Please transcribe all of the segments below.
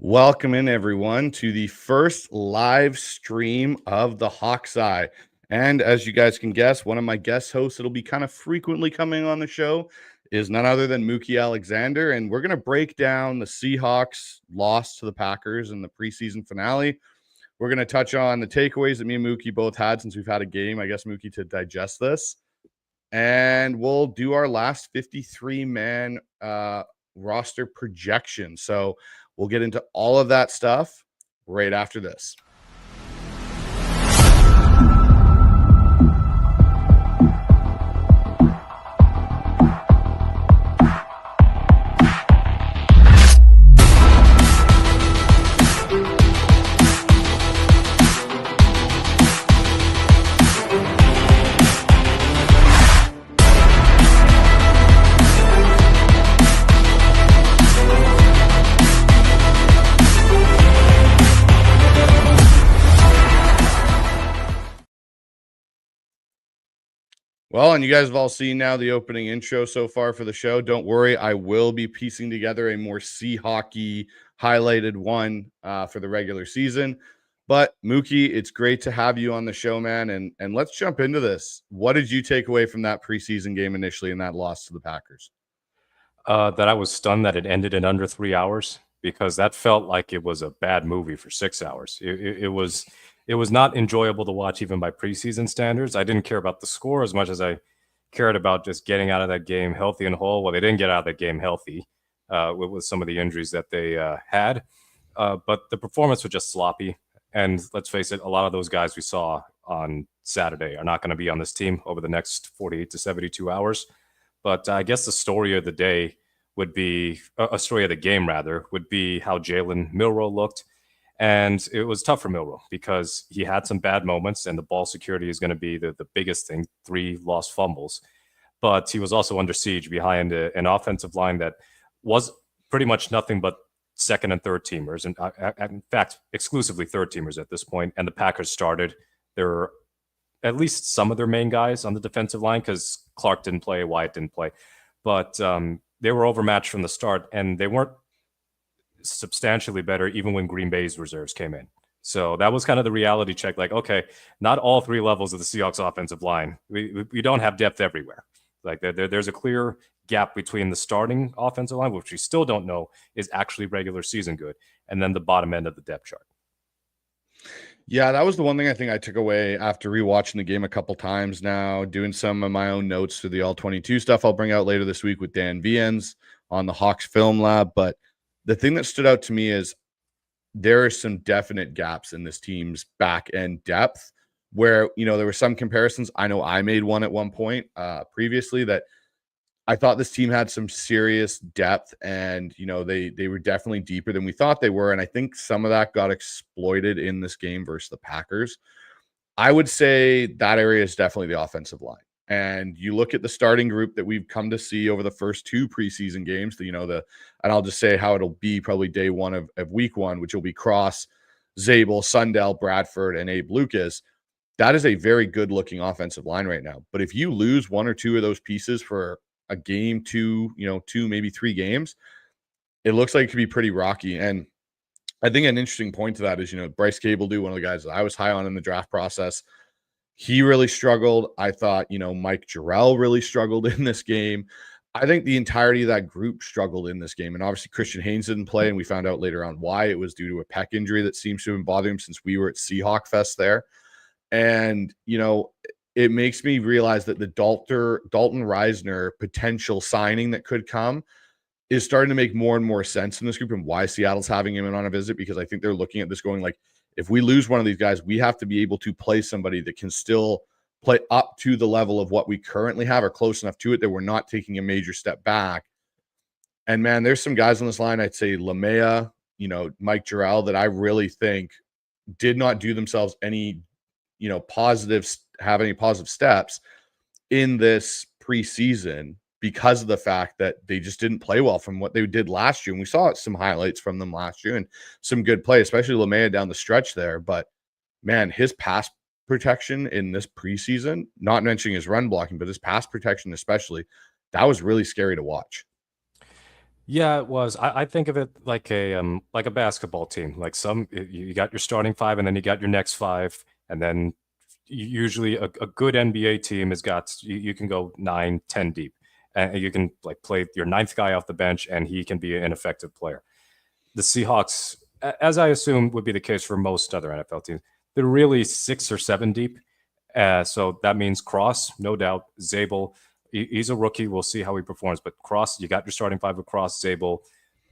Welcome in, everyone, to the first live stream of the Hawk's Eye. And as you guys can guess, one of my guest hosts that'll be kind of frequently coming on the show is none other than Mookie Alexander. And we're going to break down the Seahawks' loss to the Packers in the preseason finale. We're going to touch on the takeaways that me and Mookie both had since we've had a game, I guess, Mookie, to digest this. And we'll do our last 53-man roster projection. So we'll get into all of that stuff right after this. Well, and you guys have all seen now the opening intro so far for the show. Don't worry, I will be piecing together a more Seahawky highlighted one for the regular season. But Mookie, it's great to have you on the show, man. And let's jump into this. What did you take away from that preseason game initially in that loss to the Packers? That I was stunned that it ended in under 3 hours, because that felt like it was a bad movie for 6 hours. It was not enjoyable to watch even by preseason standards. I didn't care about the score as much as I cared about just getting out of that game healthy and whole. Well, they didn't get out of that game healthy with some of the injuries that they had. But the performance was just sloppy. And let's face it, a lot of those guys we saw on Saturday are not going to be on this team over the next 48 to 72 hours. But I guess the story of the day would be, a story of the game rather, would be how Jalen Milroe looked. And it was tough for Milroe because he had some bad moments, and the ball security is going to be the biggest thing, 3 lost fumbles. But he was also under siege behind an offensive line that was pretty much nothing but second and third teamers. And in fact, exclusively third teamers at this point. And the Packers started. There were at least some of their main guys on the defensive line, because Clark didn't play, Wyatt didn't play. But they were overmatched from the start, and they weren't substantially better even when Green Bay's reserves came in. So that was kind of the reality check. Like, okay, not all 3 levels of the Seahawks offensive line. We don't have depth everywhere. Like there's a clear gap between the starting offensive line, which we still don't know is actually regular season good, and then the bottom end of the depth chart. Yeah, that was the one thing I think I took away after rewatching the game a couple times now, doing some of my own notes for the All-22 stuff I'll bring out later this week with Dan Viens on the Hawks Film Lab. But the thing that stood out to me is there are some definite gaps in this team's back end depth where, there were some comparisons. I know I made one at one point previously that I thought this team had some serious depth, and, they were definitely deeper than we thought they were. And I think some of that got exploited in this game versus the Packers. I would say that area is definitely the offensive line. And you look at the starting group that we've come to see over the first 2 preseason games, and I'll just say how it'll be probably day 1 of week 1, which will be Cross, Zabel, Sundell, Bradford, and Abe Lucas. That is a very good looking offensive line right now. But if you lose 1 or 2 of those pieces for a game, 2, 2, maybe 3 games, it looks like it could be pretty rocky. And I think an interesting point to that is, Bryce Coutts, one of the guys that I was high on in the draft process, he really struggled. I thought, Mike Jarrell really struggled in this game. I think the entirety of that group struggled in this game. And obviously Christian Haynes didn't play, and we found out later on why. It was due to a pec injury that seems to have been bothering him since we were at Seahawk Fest there. And, it makes me realize that the Dalton Reisner potential signing that could come is starting to make more and more sense in this group, and why Seattle's having him in on a visit, because I think they're looking at this going like, if we lose one of these guys, we have to be able to play somebody that can still play up to the level of what we currently have, or close enough to it that we're not taking a major step back. And man, there's some guys on this line, I'd say Lamea, Mike Jarrell, that I really think did not do themselves any, have any positive steps in this preseason because of the fact that they just didn't play well from what they did last year. And we saw some highlights from them last year and some good play, especially Lamea down the stretch there. But man, his pass protection in this preseason, not mentioning his run blocking, but his pass protection especially, that was really scary to watch. Yeah, it was. I think of it like a basketball team. Like you got your starting five, and then you got your next five, and then usually a good NBA team has got you can go 9, 10 deep, and you can like play your ninth guy off the bench, and he can be an effective player. The Seahawks, as I assume would be the case for most other NFL teams, they're really 6 or 7 deep. So that means Cross, no doubt. Zabel, he's a rookie. We'll see how he performs. But Cross, you got your starting five with Cross, Zabel,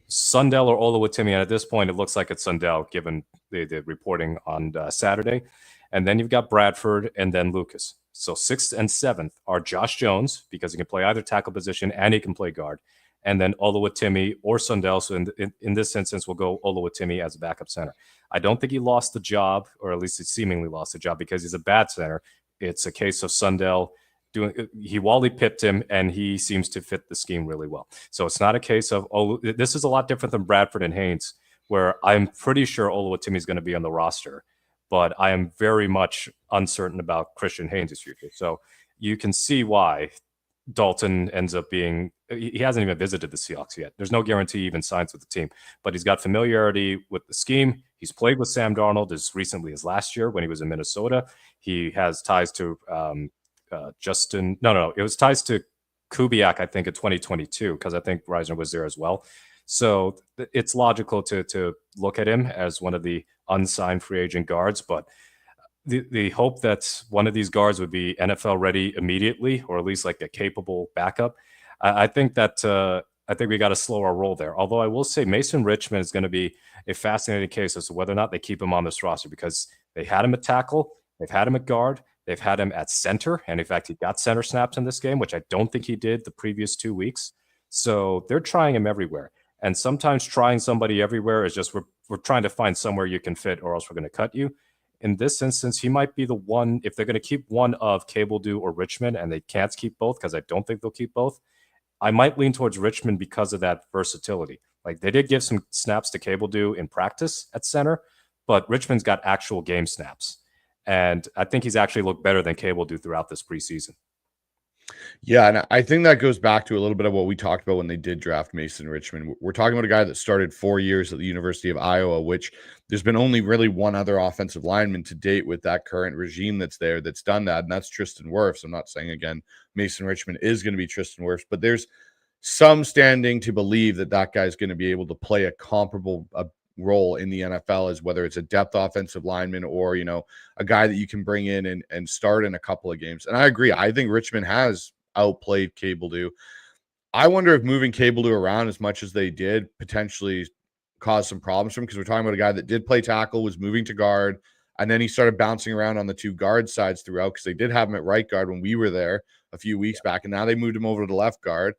Sundell or Olawatimi. And at this point, it looks like it's Sundell, given the reporting on Saturday. And then you've got Bradford and then Lucas. So 6th and 7th are Josh Jones, because he can play either tackle position and he can play guard. And then Olawatimi or Sundell. So in this instance, we'll go Olawatimi as a backup center. I don't think he lost the job, or at least he seemingly lost the job, because he's a bad center. It's a case of Sundell he Wally pipped him, and he seems to fit the scheme really well. So it's not a case of, this is a lot different than Bradford and Haynes, where I'm pretty sure Olawatimi is going to be on the roster, but I am very much uncertain about Christian Haynes' future. So you can see why Dalton ends up being, he hasn't even visited the Seahawks yet. There's no guarantee he even signs with the team, but he's got familiarity with the scheme. He's played with Sam Darnold as recently as last year when he was in Minnesota. He has ties to Justin. No, it was ties to Kubiak, I think, in 2022, because I think Reisner was there as well. So it's logical to look at him as one of the unsigned free agent guards, but the hope that one of these guards would be NFL ready immediately, or at least like a capable backup, I think we got to slow our roll there. Although I will say Mason Richmond is going to be a fascinating case as to whether or not they keep him on this roster, because they had him at tackle, they've had him at guard, they've had him at center, and in fact, he got center snaps in this game, which I don't think he did the previous 2 weeks. So they're trying him everywhere. And sometimes trying somebody everywhere is just we're trying to find somewhere you can fit, or else we're going to cut you. In this instance, he might be the one, if they're going to keep one of Cable Do or Richmond, and they can't keep both, because I don't think they'll keep both, I might lean towards Richmond because of that versatility. Like, they did give some snaps to Cable Do in practice at center, but Richmond's got actual game snaps. And I think he's actually looked better than Cable Do throughout this preseason. Yeah, and I think that goes back to a little bit of what we talked about when they did draft Mason Richmond. We're talking about a guy that started 4 years at the University of Iowa, which there's been only really one other offensive lineman to date with that current regime that's there that's done that, and that's Tristan Wirfs. I'm not saying, again, Mason Richmond is going to be Tristan Wirfs, but there's some standing to believe that that guy's going to be able to play a comparable role in the NFL, as whether it's a depth offensive lineman or, a guy that you can bring in and start in a couple of games. And I agree. I think Richmond has outplayed Cable Do. I wonder if moving Cable Do around as much as they did potentially caused some problems for him, because we're talking about a guy that did play tackle, was moving to guard, and then he started bouncing around on the two guard sides throughout, because they did have him at right guard when we were there a few weeks back, and now they moved him over to the left guard.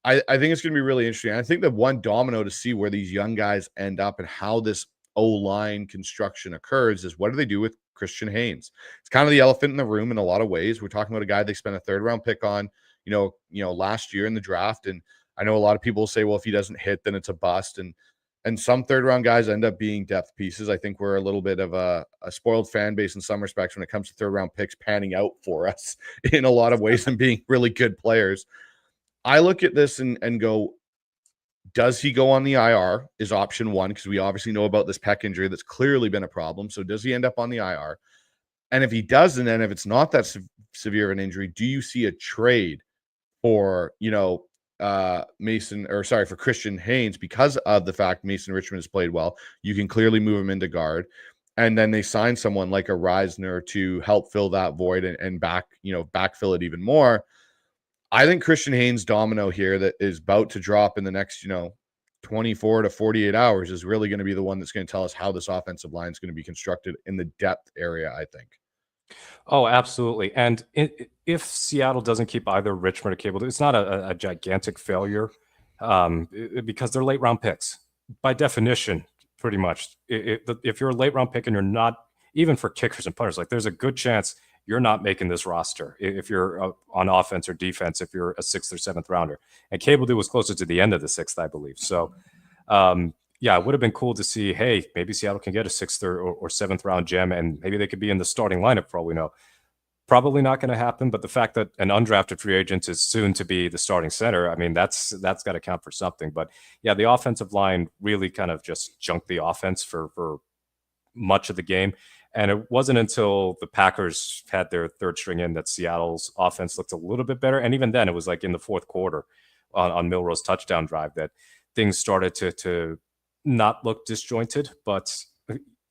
I think it's going to be really interesting. I think the one domino to see where these young guys end up and how this O-line construction occurs is, what do they do with Christian Haynes? It's kind of the elephant in the room in a lot of ways. We're talking about a guy they spent a third-round pick on, last year in the draft. And I know a lot of people say, well, if he doesn't hit, then it's a bust. And some third-round guys end up being depth pieces. I think we're a little bit of a spoiled fan base in some respects when it comes to third-round picks panning out for us in a lot of ways and being really good players. I look at this and go, does he go on the IR is option one, because we obviously know about this pec injury that's clearly been a problem. So does he end up on the IR? And if he doesn't, and if it's not that severe of an injury, do you see a trade for, for Christian Haynes, because of the fact Mason Richmond has played well? You can clearly move him into guard. And then they sign someone like a Reisner to help fill that void and backfill it even more. I think Christian Haynes' domino here that is about to drop in the next, 24 to 48 hours is really going to be the one that's going to tell us how this offensive line is going to be constructed in the depth area, I think. Oh, absolutely. And if Seattle doesn't keep either Richmond or Cable, it's not a gigantic failure, because they're late round picks by definition, pretty much. If you're a late round pick and you're not, even for kickers and punters, like, there's a good chance you're not making this roster if you're on offense or defense, if you're a 6th or 7th rounder. And Cable Do was closer to the end of the 6th, I believe. So, yeah, it would have been cool to see, hey, maybe Seattle can get a 6th or 7th round gem, and maybe they could be in the starting lineup for all we know. Probably not going to happen, but the fact that an undrafted free agent is soon to be the starting center, I mean, that's got to count for something. But yeah, the offensive line really kind of just junked the offense for much of the game. And it wasn't until the Packers had their third string in that Seattle's offense looked a little bit better. And even then, it was like in the fourth quarter on Milroe's touchdown drive that things started to not look disjointed. But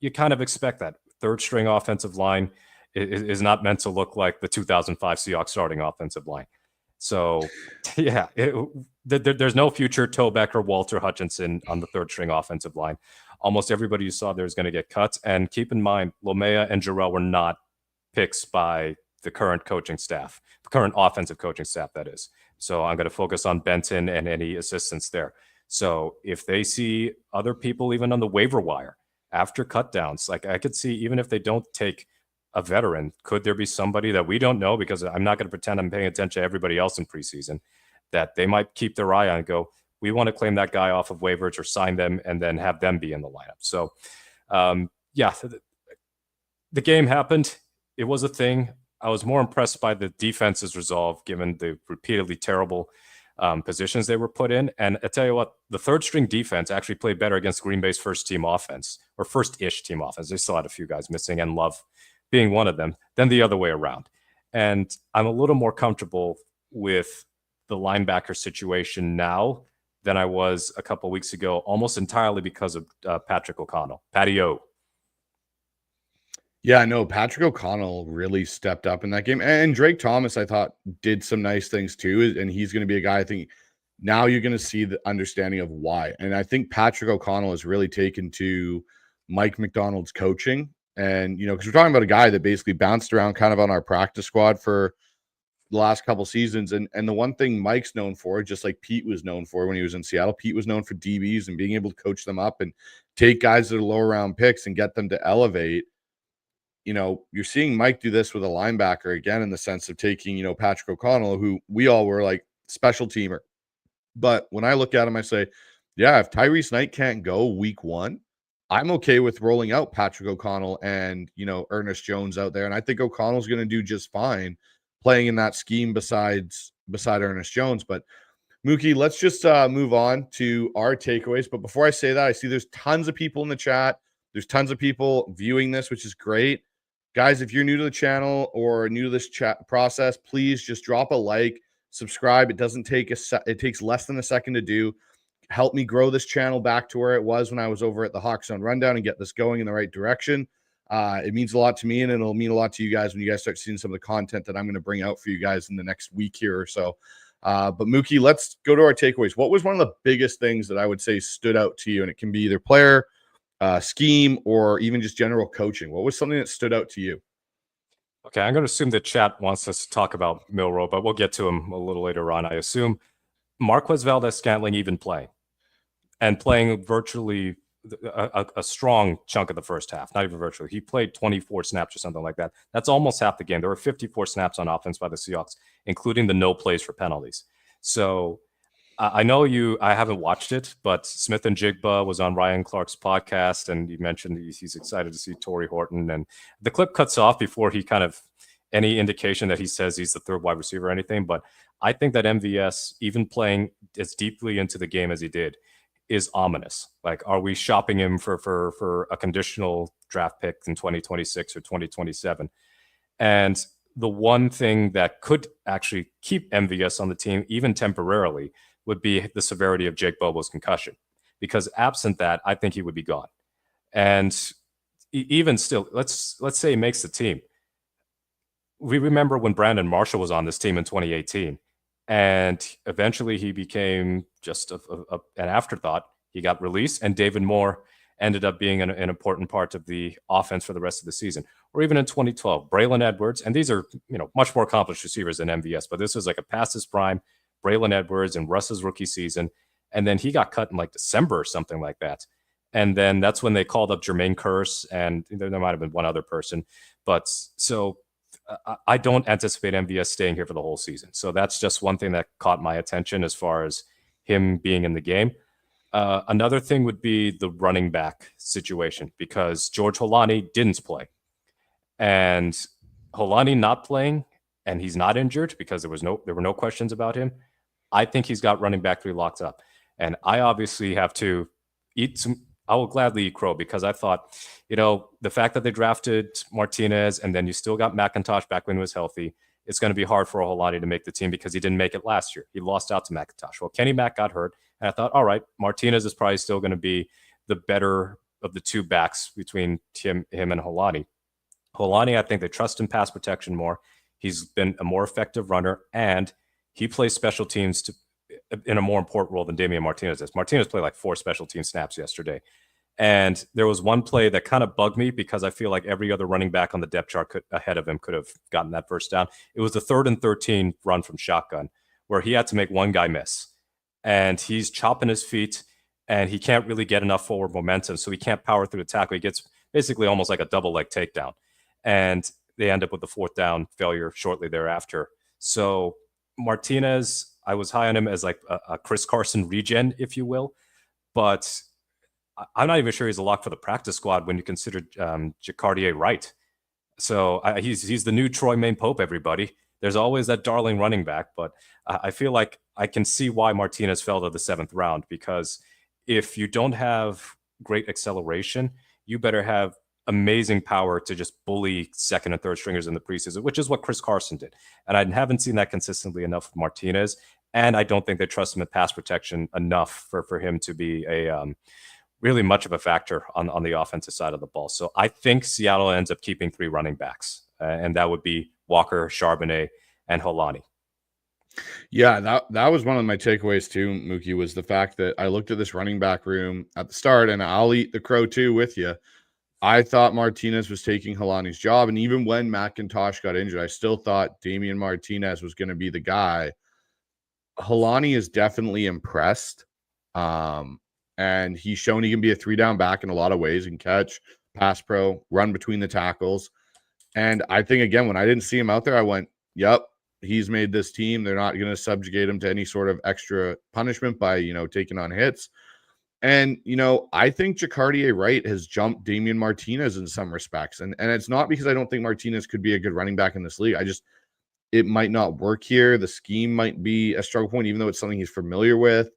you kind of expect that. Third string offensive line is not meant to look like the 2005 Seahawks starting offensive line. So, yeah, there's no future Tobeck or Walter Hutchinson on the third string offensive line. Almost everybody you saw there is going to get cut. And keep in mind, Lomea and Jarrell were not picks by the current coaching staff, the current offensive coaching staff, that is. So I'm going to focus on Benton and any assistants there. So if they see other people, even on the waiver wire, after cutdowns, like I could see, even if they don't take a veteran, could there be somebody that we don't know, because I'm not going to pretend I'm paying attention to everybody else in preseason, that they might keep their eye on and go, we want to claim that guy off of waivers or sign them and then have them be in the lineup. So, yeah, the game happened. It was a thing. I was more impressed by the defense's resolve, given the repeatedly terrible positions they were put in. And I tell you what, the third string defense actually played better against Green Bay's first team offense, or first-ish team offense. They still had a few guys missing, and Love being one of them, than the other way around. And I'm a little more comfortable with the linebacker situation now than I was a couple of weeks ago, almost entirely because of Patrick O'Connell. Patty O. Yeah, no, Patrick O'Connell really stepped up in that game. And Drake Thomas, I thought, did some nice things too. And he's going to be a guy, I think, now you're going to see the understanding of why. And I think Patrick O'Connell has really taken to Mike McDonald's coaching. And, you know, because we're talking about a guy that basically bounced around kind of on our practice squad for the last couple seasons. And the one thing Mike's known for, just like Pete was known for when he was in Seattle, Pete was known for DBs and being able to coach them up and take guys that are lower round picks and get them to elevate. You know, you're seeing Mike do this with a linebacker again, in the sense of taking, you know, Patrick O'Connell, who we all were like special teamer. But when I look at him, I say, yeah, if Tyrese Knight can't go week one, I'm okay with rolling out Patrick O'Connell and, you know, Ernest Jones out there. And I think O'Connell's going to do just fine playing in that scheme beside Ernest Jones. But Mookie, let's just move on to our takeaways. But before I say that, I see there's tons of people in the chat. There's tons of people viewing this, which is great. Guys, if you're new to the channel or new to this chat process, please just drop a like, subscribe. It doesn't take it takes less than a second to do. Help me grow this channel back to where it was when I was over at the Hawks Zone Rundown and get this going in the right direction. It means a lot to me, and it'll mean a lot to you guys when you guys start seeing some of the content that I'm going to bring out for you guys in the next week here or so. But Mookie, let's go to our takeaways. What was one of the biggest things that I would say stood out to you? And it can be either player, scheme, or even just general coaching. What was something that stood out to you? Okay, I'm going to assume the chat wants us to talk about Milroe, but we'll get to him a little later on. I assume Marquez Valdes-Scantling even playing virtually a strong chunk of the first half, not even virtually. He played 24 snaps or something like that. That's almost half the game. There were 54 snaps on offense by the Seahawks, including the no plays for penalties. So I know I haven't watched it, but Smith and Jigba was on Ryan Clark's podcast, and he mentioned he's excited to see Torrey Horton. And the clip cuts off before he kind of any indication that he says he's the third wide receiver or anything. But I think that MVS, even playing as deeply into the game as he did, is ominous. Like, are we shopping him for a conditional draft pick in 2026 or 2027? And the one thing that could actually keep MVS on the team, even temporarily, would be the severity of Jake Bobo's concussion. Because absent that, I think he would be gone. And even still, let's say he makes the team. We remember when Brandon Marshall was on this team in 2018, and eventually he became just an afterthought. He got released, and David Moore ended up being an important part of the offense for the rest of the season. Or even in 2012, Braylon Edwards, and these are, you know, much more accomplished receivers than MVS, but this was like a past his prime, Braylon Edwards in Russ's rookie season, and then he got cut in like December or something like that. And then that's when they called up Jermaine Kearse, and there might have been one other person. But so I don't anticipate MVS staying here for the whole season. So that's just one thing that caught my attention as far as him being in the game. Another thing would be the running back situation, because George Holani didn't play. And Holani not playing and he's not injured because there were no questions about him, I think he's got running back 3 locked up. And I obviously have to eat some. I will gladly eat crow because I thought, the fact that they drafted Martinez and then you still got McIntosh back when he was healthy, it's going to be hard for Holani to make the team because he didn't make it last year. He lost out to McIntosh. Well, Kenny Mack got hurt. And I thought, all right, Martinez is probably still going to be the better of the two backs between him and Holani. Holani, I think they trust him pass protection more. He's been a more effective runner, and he plays special teams in a more important role than Damian Martinez does. Martinez played like 4 special team snaps yesterday. And there was one play that kind of bugged me because I feel like every other running back on the depth chart ahead of him could have gotten that first down. It was the 3rd and 13 run from shotgun where he had to make one guy miss. And he's chopping his feet, and he can't really get enough forward momentum, so he can't power through the tackle. He gets basically almost like a double leg takedown. And they end up with the 4th down failure shortly thereafter. So Martinez, I was high on him as like a Chris Carson regen, if you will. But I'm not even sure he's a lock for the practice squad when you consider Jacardier Wright. So he's the new Troy Maine Pope, everybody. There's always that darling running back, but I feel like I can see why Martinez fell to the 7th round, because if you don't have great acceleration, you better have amazing power to just bully 2nd and 3rd stringers in the preseason, which is what Chris Carson did. And I haven't seen that consistently enough with Martinez. And I don't think they trust him in pass protection enough for him to be a really much of a factor on the offensive side of the ball. So I think Seattle ends up keeping 3 running backs, and that would be Walker, Charbonnet, and Holani. Yeah, that was one of my takeaways too, Mookie, was the fact that I looked at this running back room at the start, and I'll eat the crow too with you. I thought Martinez was taking Holani's job, and even when McIntosh got injured, I still thought Damian Martinez was going to be the guy. Holani is definitely impressed, and he's shown he can be a 3-down back in a lot of ways. He can catch, pass pro, run between the tackles. And I think, again, when I didn't see him out there, I went, yep, he's made this team. They're not going to subjugate him to any sort of extra punishment by, taking on hits. And, I think Jacardier Wright has jumped Damian Martinez in some respects. And it's not because I don't think Martinez could be a good running back in this league. It might not work here. The scheme might be a struggle point, even though it's something he's familiar with.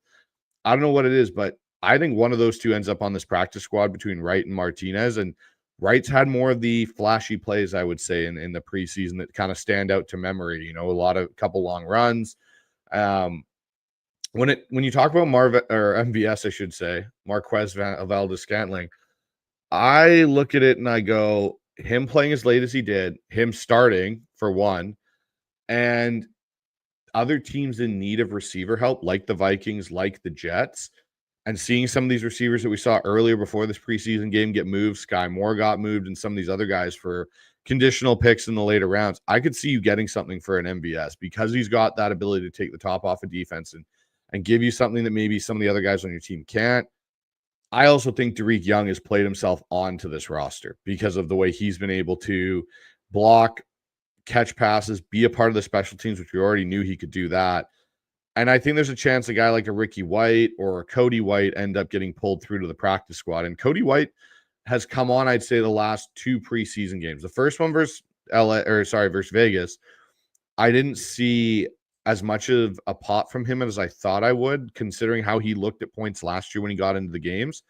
I don't know what it is, but I think one of those two ends up on this practice squad between Wright and Martinez. And Wright's had more of the flashy plays, I would say, in the preseason that kind of stand out to memory. A couple long runs. When you talk about MVS, I should say, Marquez Valdes-Scantling, I look at it and I go, him playing as late as he did, him starting for one, and other teams in need of receiver help, like the Vikings, like the Jets, and seeing some of these receivers that we saw earlier before this preseason game get moved, Sky Moore got moved, and some of these other guys for conditional picks in the later rounds, I could see you getting something for an MVS because he's got that ability to take the top off of defense and give you something that maybe some of the other guys on your team can't. I also think Derek Young has played himself onto this roster because of the way he's been able to block, catch passes, be a part of the special teams, which we already knew he could do that. And I think there's a chance a guy like a Ricky White or a Cody White end up getting pulled through to the practice squad. And Cody White has come on, I'd say, the last 2 preseason games. The first one versus Vegas, I didn't see as much of a pop from him as I thought I would, considering how he looked at points last year when he got into the games.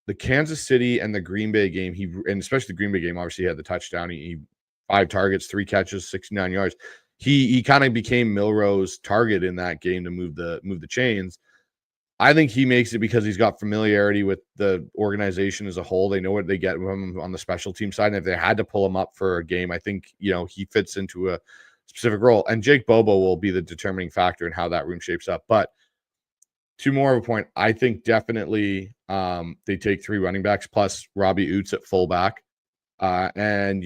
The Kansas City and the Green Bay game, and especially the Green Bay game, obviously he had the touchdown. He 5 targets, 3 catches, 69 yards. He kind of became Milroe's target in that game to move the chains. I think he makes it because he's got familiarity with the organization as a whole. They know what they get from him on the special team side. And if they had to pull him up for a game, I think, he fits into a specific role. And Jake Bobo will be the determining factor in how that room shapes up. But to more of a point, I think definitely they take 3 running backs plus Robbie Oots at fullback. And,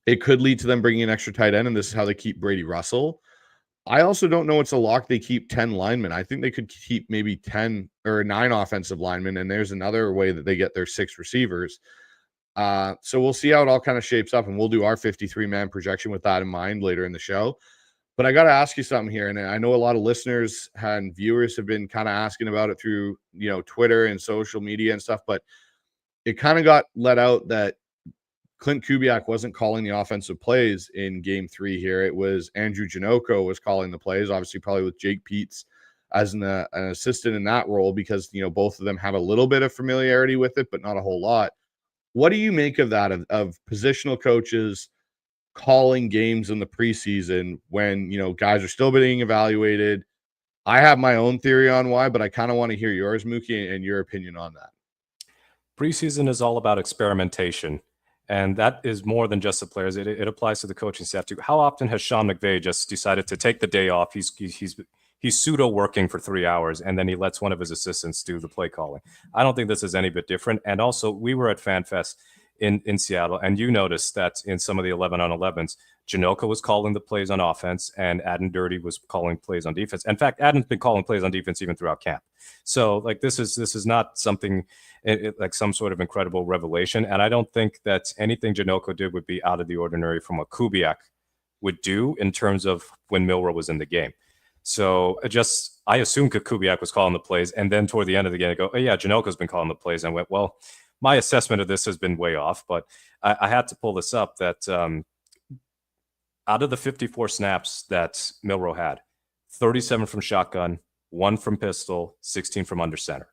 it could lead to them bringing an extra tight end, and this is how they keep Brady Russell. I also don't know it's a lock they keep 10 linemen. I think they could keep maybe 10 or 9 offensive linemen, and there's another way that they get their 6 receivers. So we'll see how it all kind of shapes up, and we'll do our 53-man projection with that in mind later in the show. But I got to ask you something here, and I know a lot of listeners and viewers have been kind of asking about it through, Twitter and social media and stuff, but it kind of got let out that Clint Kubiak wasn't calling the offensive plays in game 3 here. It was Andrew Janocko was calling the plays, obviously probably with Jake Peets as an assistant in that role, because, both of them have a little bit of familiarity with it, but not a whole lot. What do you make of that, of positional coaches calling games in the preseason when, guys are still being evaluated? I have my own theory on why, but I kind of want to hear yours, Mookie, and your opinion on that. Preseason is all about experimentation, and that is more than just the players. It applies to the coaching staff too. How often has Sean McVay just decided to take the day off? He's pseudo working for 3 hours, and then he lets one of his assistants do the play calling. I don't think this is any bit different. And also, we were at FanFest in Seattle, and you noticed that in some of the 11-on-11s, Janocko was calling the plays on offense, and Adam Dirty was calling plays on defense. In fact, Adam's been calling plays on defense even throughout camp. So, like, this is not something like some sort of incredible revelation. And I don't think that anything Janocko did would be out of the ordinary from what Kubiak would do in terms of when Milroe was in the game. So I assumed Kubiak was calling the plays, and then toward the end of the game, I go, oh yeah, Janocko's been calling the plays, and I went, well, my assessment of this has been way off, but I had to pull this up that out of the 54 snaps that Milroe had, 37 from shotgun, 1 from pistol, 16 from under center.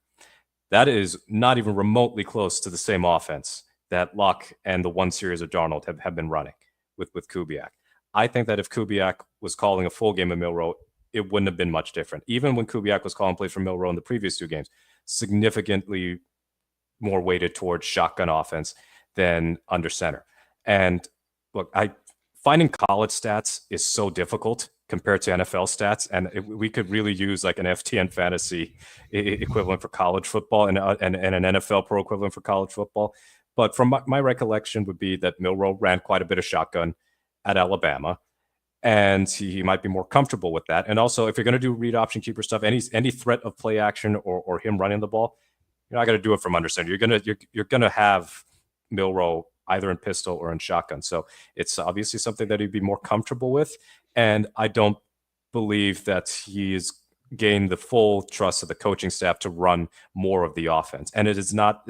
That is not even remotely close to the same offense that Luck and the one series of Darnold have been running with Kubiak. I think that if Kubiak was calling a full game of Milroe, it wouldn't have been much different. Even when Kubiak was calling plays for Milroe in the previous 2 games, significantly more weighted towards shotgun offense than under center. And look, finding college stats is so difficult compared to NFL stats, and we could really use like an FTN fantasy equivalent for college football and an NFL pro equivalent for college football. But from my recollection would be that Milroe ran quite a bit of shotgun at Alabama, and he might be more comfortable with that. And also, if you're going to do read option keeper stuff, any threat of play action or him running the ball, you're not going to do it from under center. You're gonna have Milroe either in pistol or in shotgun. So it's obviously something that he'd be more comfortable with. And I don't believe that he's gained the full trust of the coaching staff to run more of the offense. And it is not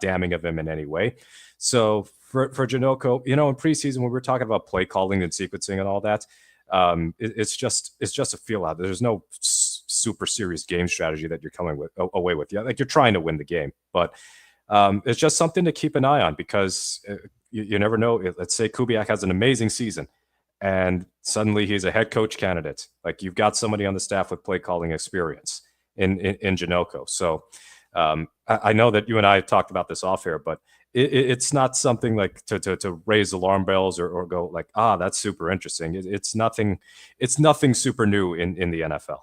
damning of him in any way. So for Janocko, in preseason, when we're talking about play calling and sequencing and all that, it's just a feel out. There's no super serious game strategy that you're coming away with. Yeah, like you're trying to win the game, but it's just something to keep an eye on, because you never know. Let's say Kubiak has an amazing season, and suddenly he's a head coach candidate. Like, you've got somebody on the staff with play calling experience in Janocko. So I know that you and I talked about this off air, but it's not something like to raise alarm bells or go like, that's super interesting. It's nothing super new in the NFL.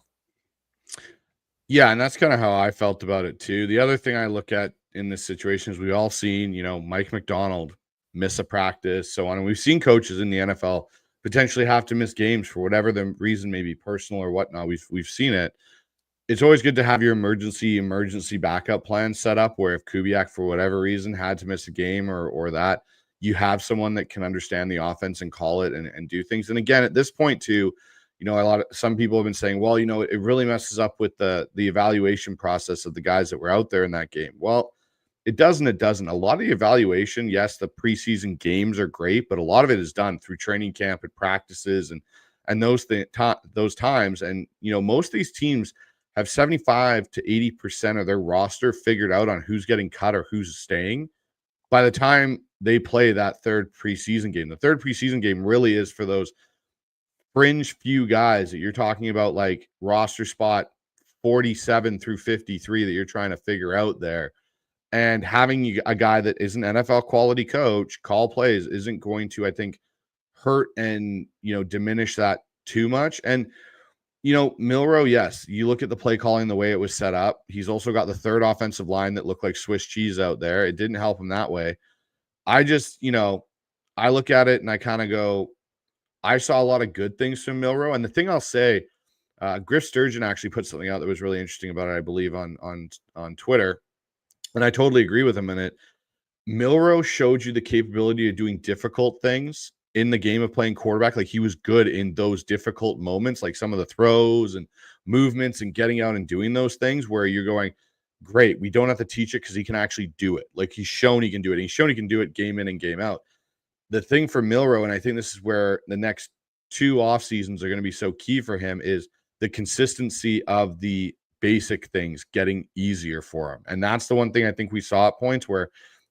Yeah, and that's kind of how I felt about it too. The other thing I look at in this situation is we've all seen, Mike McDonald miss a practice, so on. And we've seen coaches in the NFL potentially have to miss games for whatever the reason may be, personal or whatnot. We've seen it. It's always good to have your emergency backup plan set up, where if Kubiak for whatever reason had to miss a game or that, you have someone that can understand the offense and call it and do things. And again, at this point too, some people have been saying, well, it really messes up with the evaluation process of the guys that were out there in that game. Well, it doesn't. A lot of the evaluation, yes, the preseason games are great, but a lot of it is done through training camp and practices and those times. And, most of these teams have 75 to 80% of their roster figured out on who's getting cut or who's staying by the time they play that third preseason game. The third preseason game really is for those fringe few guys that you're talking about, like roster spot 47 through 53 that you're trying to figure out there. And having a guy that is an NFL quality coach call plays isn't going to, I think, hurt and, diminish that too much. And, Milroe, yes, you look at the play calling, the way it was set up. He's also got the third offensive line that looked like Swiss cheese out there. It didn't help him that way. I just, I look at it and I kind of go, I saw a lot of good things from Milroe. And the thing I'll say, Griff Sturgeon actually put something out that was really interesting about it, I believe, on Twitter. And I totally agree with him in it. Milroe showed you the capability of doing difficult things in the game of playing quarterback. Like, he was good in those difficult moments, like some of the throws and movements and getting out and doing those things where you're going, great, we don't have to teach it because he can actually do it. Like, he's shown he can do it. He's shown he can do it game in and game out. the thing for Milrow, and I think this is where the next 2 off seasons are going to be so key for him, is the consistency of the basic things getting easier for him. And that's the one thing I think we saw at points where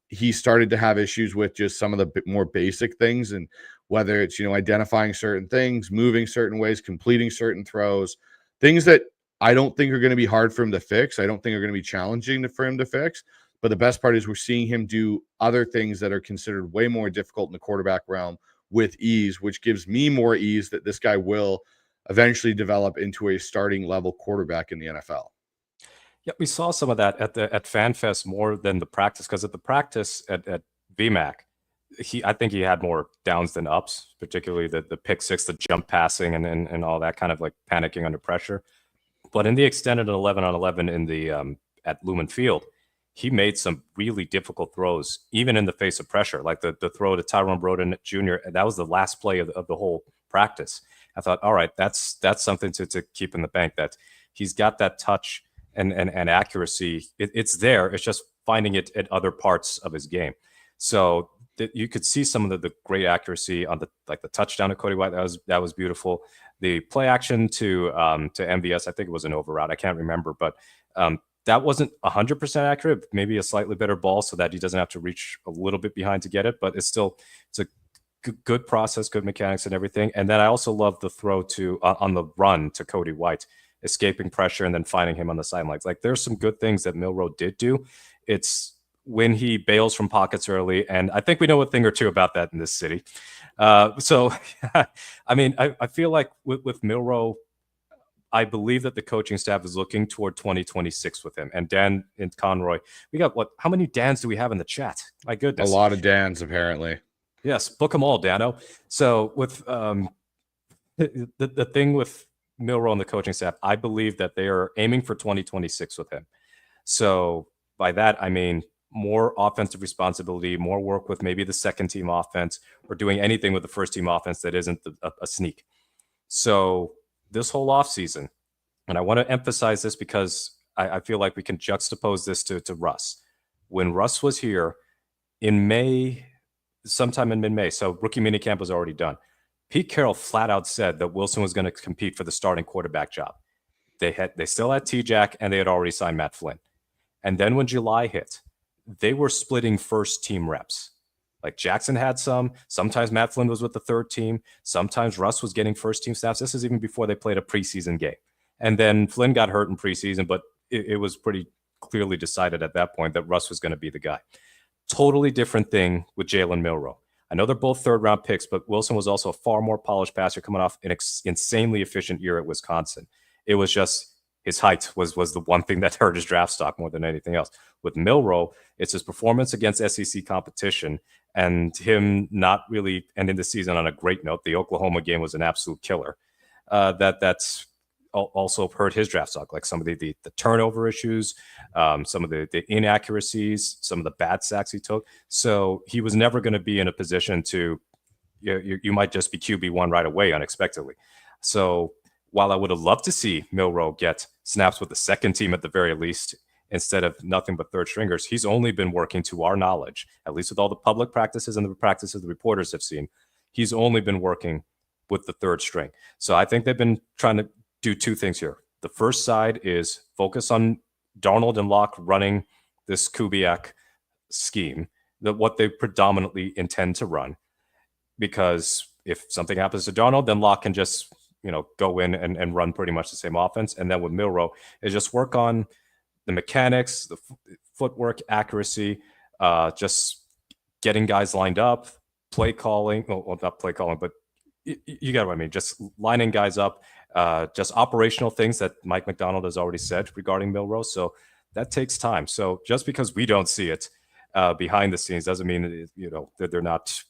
he started to have issues with just some of the more basic things, and whether it's, identifying certain things, moving certain ways, completing certain throws, things that I don't think are going to be hard for him to fix. I don't think are going to be challenging for him to fix. But the best part is we're seeing him do other things that are considered way more difficult in the quarterback realm with ease, which gives me more ease that this guy will eventually develop into a starting level quarterback in the NFL. Yeah, we saw some of that at FanFest more than the practice, because at the practice at VMAC, I think he had more downs than ups, particularly the pick six, the jump passing, and all that kind of like panicking under pressure. But in the extended 11-on-11 in the at Lumen Field, he made some really difficult throws, even in the face of pressure, like the throw to Tyrone Broden Jr. That was the last play of the whole practice. I thought, all right, that's something to keep in the bank, that he's got that touch and accuracy. It's there. It's just finding it at other parts of his game. So you could see some of the great accuracy on the touchdown to Cody White. That was beautiful. The play action to MVS, I think it was an over route. I can't remember, but that wasn't 100% accurate. Maybe a slightly better ball so that he doesn't have to reach a little bit behind to get it. But it's a good process, good mechanics and everything. And then I also love the throw to on the run to Cody White, escaping pressure and then finding him on the sidelines. Like, there's some good things that Milrow did do. It's when he bails from pockets early, and I think we know a thing or two about that in this city. So, I mean, I feel like with Milrow, I believe that the coaching staff is looking toward 2026 with him. And Dan and Conroy, we got how many Dans do we have in the chat? My goodness. A lot of Dans, apparently. Yes, book them all, Dano. So with the thing with Milrow and the coaching staff, I believe that they are aiming for 2026 with him. So by that, I mean more offensive responsibility, more work with maybe the second team offense, or doing anything with the first team offense that isn't a sneak. So this whole offseason, and I want to emphasize this because I feel like we can juxtapose this to Russ. When Russ was here in May, sometime in mid-May, so rookie minicamp was already done, Pete Carroll flat out said that Wilson was going to compete for the starting quarterback job. They still had T-Jack, and they had already signed Matt Flynn. And then when July hit, they were splitting first team reps. Like, Jackson had some. Sometimes Matt Flynn was with the third team. Sometimes Russ was getting first team snaps. This is even before they played a preseason game. And then Flynn got hurt in preseason, but it was pretty clearly decided at that point that Russ was going to be the guy. Totally different thing with Jalen Milrow. I know they're both third-round picks, but Wilson was also a far more polished passer coming off an insanely efficient year at Wisconsin. It was just his height was the one thing that hurt his draft stock more than anything else. With Milrow, it's his performance against SEC competition and him not really ending the season on a great note. The Oklahoma game was an absolute killer. That's also hurt his draft stock, like some of the turnover issues, some of the inaccuracies, some of the bad sacks he took. So he was never going to be in a position to, you might just be QB1 right away unexpectedly. So while I would have loved to see Milrow get snaps with the second team at the very least, instead of nothing but third stringers, he's only been working, to our knowledge, at least with all the public practices and the practices the reporters have seen, he's only been working with the third string. So I think they've been trying to do two things here. The first side is focus on Darnold and Locke running this Kubiak scheme, what they predominantly intend to run. Because if something happens to Darnold, then Locke can just go in and run pretty much the same offense. And then with Milrow, is just work on the mechanics, the footwork, accuracy, just getting guys lined up, play calling. Well, not play calling, but you got what I mean. Just lining guys up, just operational things that Mike McDonald has already said regarding Milrow. So that takes time. So just because we don't see it behind the scenes doesn't mean that they're not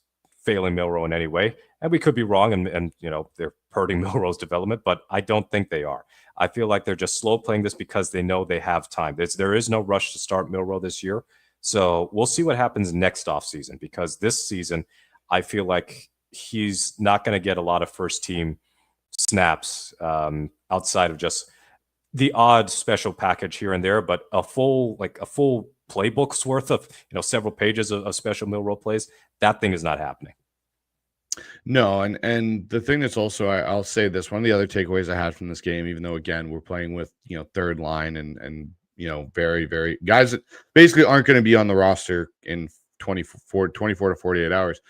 failing Milrow in any way. And we could be wrong, and they're hurting Milrow's development, but I don't think they are. I feel like they're just slow playing this because they know they have time. There is no rush to start Milrow this year. So we'll see what happens next offseason, because this season, I feel like he's not going to get a lot of first team snaps outside of just the odd special package here and there, but a full playbook's worth of several pages of special Milrow plays. That thing is not happening. No, and the thing that's also I'll say this, one of the other takeaways I had from this game, even though again we're playing with third line and very very guys that basically aren't going to be on the roster in 24 to 48 hours,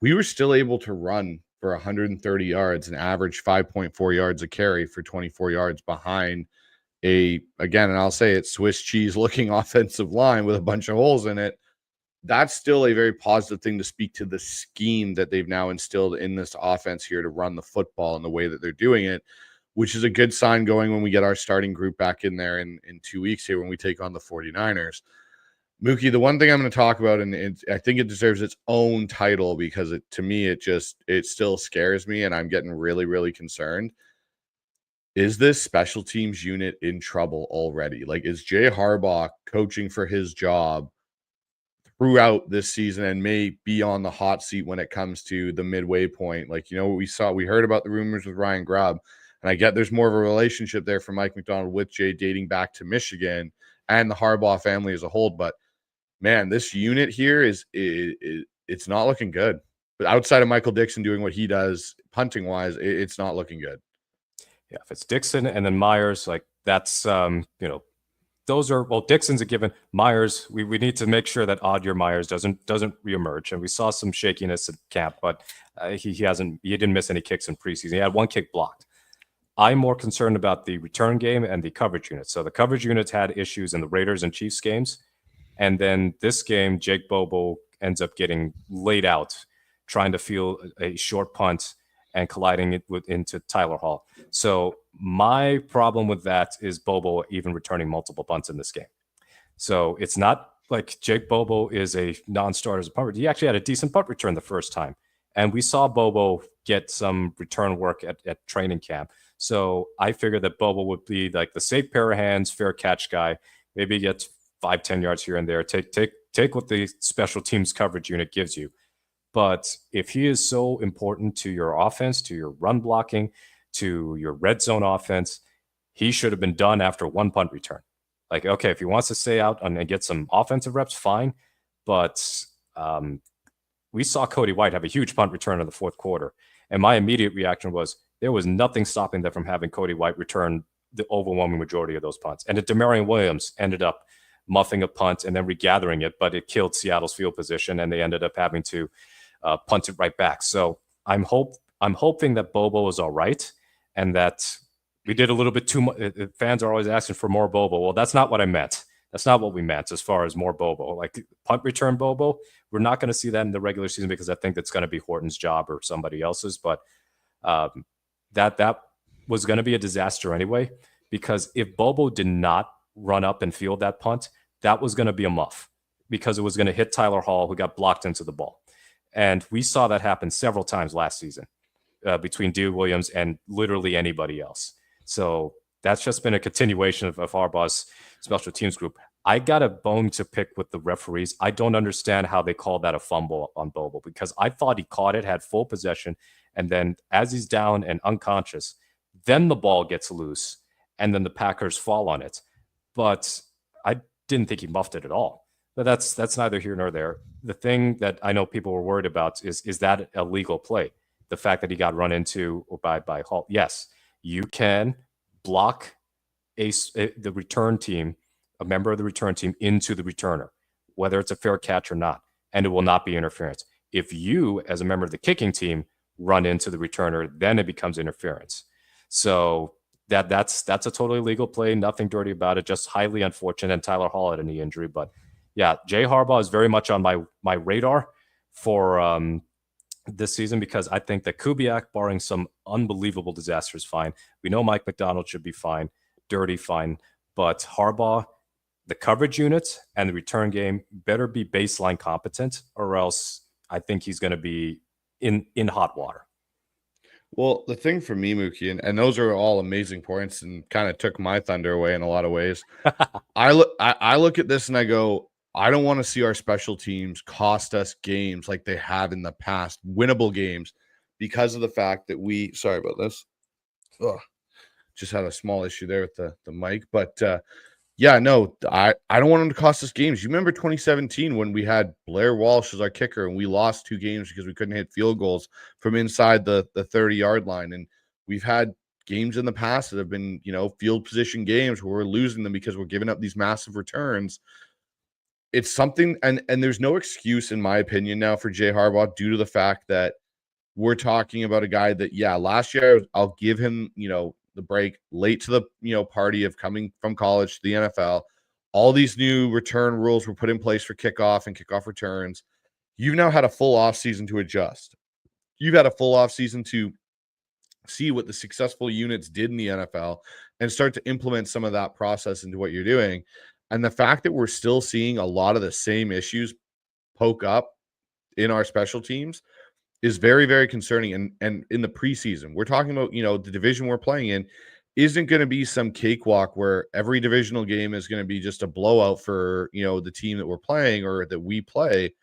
we were still able to run for 130 yards and average 5.4 yards a carry for 24 yards behind again, and I'll say it, Swiss cheese looking offensive line with a bunch of holes in it. That's still a very positive thing to speak to the scheme that they've now instilled in this offense here to run the football and the way that they're doing it, which is a good sign going when we get our starting group back in there in 2 weeks here when we take on the 49ers. Mookie, the one thing I'm going to talk about, and I think it deserves its own title because to me, it still scares me and I'm getting really, really concerned. Is this special teams unit in trouble already? Like, is Jay Harbaugh coaching for his job throughout this season and may be on the hot seat when it comes to the midway point? Like, we heard about the rumors with Ryan Grubb, and I get there's more of a relationship there for Mike McDonald with Jay dating back to Michigan and the Harbaugh family as a whole. But man, this unit here it's not looking good. But outside of Michael Dixon doing what he does punting wise, it's not looking good. Yeah, if it's Dixon and then Myers, like that's those are, well, Dixon's a given. Myers, we need to make sure that odd year Myers doesn't reemerge. And we saw some shakiness in camp, but he didn't miss any kicks in preseason. He had one kick blocked. I'm more concerned about the return game and the coverage unit. So the coverage units had issues in the Raiders and Chiefs games. And then this game, Jake Bobo ends up getting laid out trying to field a short punt and colliding it into Tyler Hall. So my problem with that is Bobo even returning multiple punts in this game. So it's not like Jake Bobo is a non-starter as a punter. He actually had a decent punt return the first time. And we saw Bobo get some return work at training camp. So I figured that Bobo would be like the safe pair of hands, fair catch guy. Maybe he gets 5-10 yards here and there. Take what the special teams coverage unit gives you. But if he is so important to your offense, to your run blocking, to your red zone offense, he should have been done after one punt return. Like, okay, if he wants to stay out and get some offensive reps, fine. But we saw Cody White have a huge punt return in the fourth quarter. And my immediate reaction was there was nothing stopping them from having Cody White return the overwhelming majority of those punts. And Demarion Williams ended up muffing a punt and then regathering it, but it killed Seattle's field position, and they ended up having to punt it right back. So I'm hoping that Bobo is all right and that we did a little bit too much. Fans are always asking for more Bobo. Well, that's not what I meant. That's not what we meant as far as more Bobo. Like punt return Bobo, we're not going to see that in the regular season because I think that's going to be Horton's job or somebody else's. But that was going to be a disaster anyway, because if Bobo did not run up and field that punt, that was going to be a muff because it was going to hit Tyler Hall, who got blocked into the ball. And we saw that happen several times last season between D. Williams and literally anybody else. So that's just been a continuation of Harbaugh's special teams group. I got a bone to pick with the referees. I don't understand how they call that a fumble on Bobo, because I thought he caught it, had full possession, and then as he's down and unconscious, then the ball gets loose, and then the Packers fall on it. But I didn't think he muffed it at all. But that's neither here nor there. The thing that I know people were worried about is that a legal play? The fact that he got run into by Hall. Yes, you can block the return team, a member of the return team, into the returner, whether it's a fair catch or not, and it will not be interference. If you, as a member of the kicking team, run into the returner, then it becomes interference. So that's a totally legal play, nothing dirty about it, just highly unfortunate. And Tyler Hall had a knee injury, but yeah, Jay Harbaugh is very much on my radar for this season, because I think that Kubiak, barring some unbelievable disaster, is fine. We know Mike McDonald should be fine, dirty fine, but Harbaugh, the coverage units and the return game better be baseline competent, or else I think he's going to be in hot water. Well, the thing for me, Mookie, and those are all amazing points and kind of took my thunder away in a lot of ways. I look at this and I go, I don't want to see our special teams cost us games like they have in the past, winnable games, because of the fact that sorry about this. Ugh, just had a small issue there with the mic, but Yeah, no, I don't want him to cost us games. You remember 2017 when we had Blair Walsh as our kicker and we lost 2 games because we couldn't hit field goals from inside the 30-yard line. And we've had games in the past that have been, field position games where we're losing them because we're giving up these massive returns. It's something, and there's no excuse in my opinion now for Jay Harbaugh due to the fact that we're talking about a guy that, yeah, last year I'll give him, the break, late to the, party of coming from college to the NFL. All these new return rules were put in place for kickoff and kickoff returns. You've now had a full off season to adjust. You've had a full off season to see what the successful units did in the NFL and start to implement some of that process into what you're doing. And the fact that we're still seeing a lot of the same issues poke up in our special teams is very, very concerning. And in the preseason, we're talking about, the division we're playing in isn't going to be some cakewalk where every divisional game is going to be just a blowout for, the team that we're playing or that we play.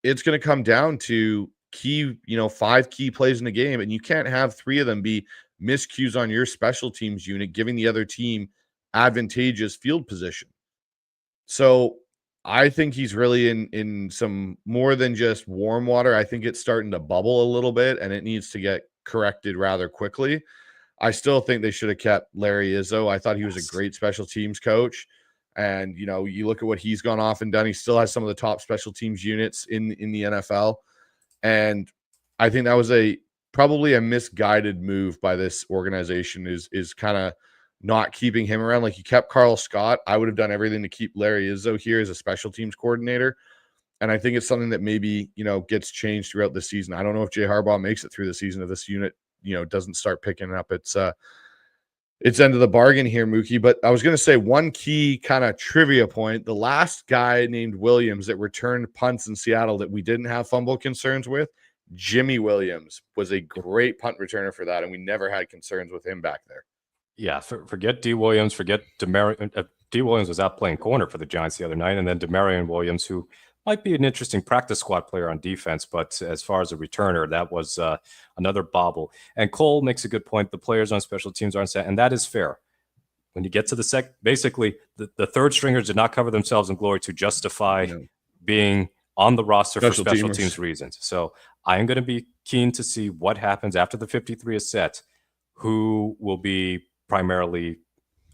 It's going to come down to key, 5 key plays in the game, and you can't have 3 of them be miscues on your special teams unit, giving the other team advantageous field position. So I think he's really in some more than just warm water. I think it's starting to bubble a little bit, and it needs to get corrected rather quickly. I still think they should have kept Larry Izzo. I thought he was a great special teams coach. And, you look at what he's gone off and done. He still has some of the top special teams units in the NFL. And I think that was probably a misguided move by this organization is kind of not keeping him around. Like, you kept Carl Scott. I would have done everything to keep Larry Izzo here as a special teams coordinator. And I think it's something that maybe, gets changed throughout the season. I don't know if Jay Harbaugh makes it through the season if this unit, doesn't start picking up its end of the bargain here, Mookie. But I was going to say one key kind of trivia point. The last guy named Williams that returned punts in Seattle that we didn't have fumble concerns with, Jimmy Williams, was a great punt returner for that. And we never had concerns with him back there. Yeah, forget D. Williams, forget Demarion. D. Williams was out playing corner for the Giants the other night, and then Demarion Williams, who might be an interesting practice squad player on defense, but as far as a returner, that was another bobble. And Cole makes a good point. The players on special teams aren't set, and that is fair. When you get to basically, the third stringers did not cover themselves in glory to justify being on the roster for special teams reasons. So I am going to be keen to see what happens after the 53 is set, who will be primarily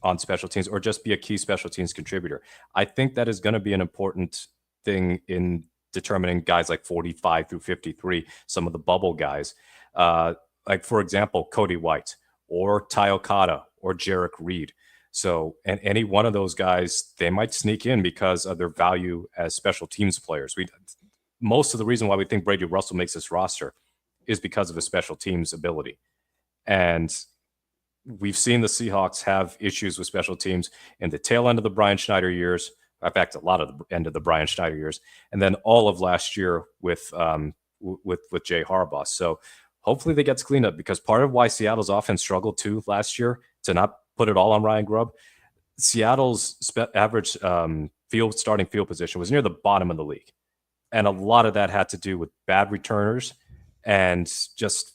on special teams or just be a key special teams contributor. I think that is going to be an important thing in determining guys like 45 through 53, some of the bubble guys, like, for example, Cody White or Ty Okada or Jarek Reed. So, and any one of those guys, they might sneak in because of their value as special teams players. Most of the reason why we think Brady Russell makes this roster is because of his special teams ability. And we've seen the Seahawks have issues with special teams in the tail end of the Brian Schneider years. In fact, a lot of the end of the Brian Schneider years, and then all of last year with Jay Harbaugh. So hopefully they get cleaned up, because part of why Seattle's offense struggled too last year, to not put it all on Ryan Grubb, Seattle's average starting field position was near the bottom of the league, and a lot of that had to do with bad returners and just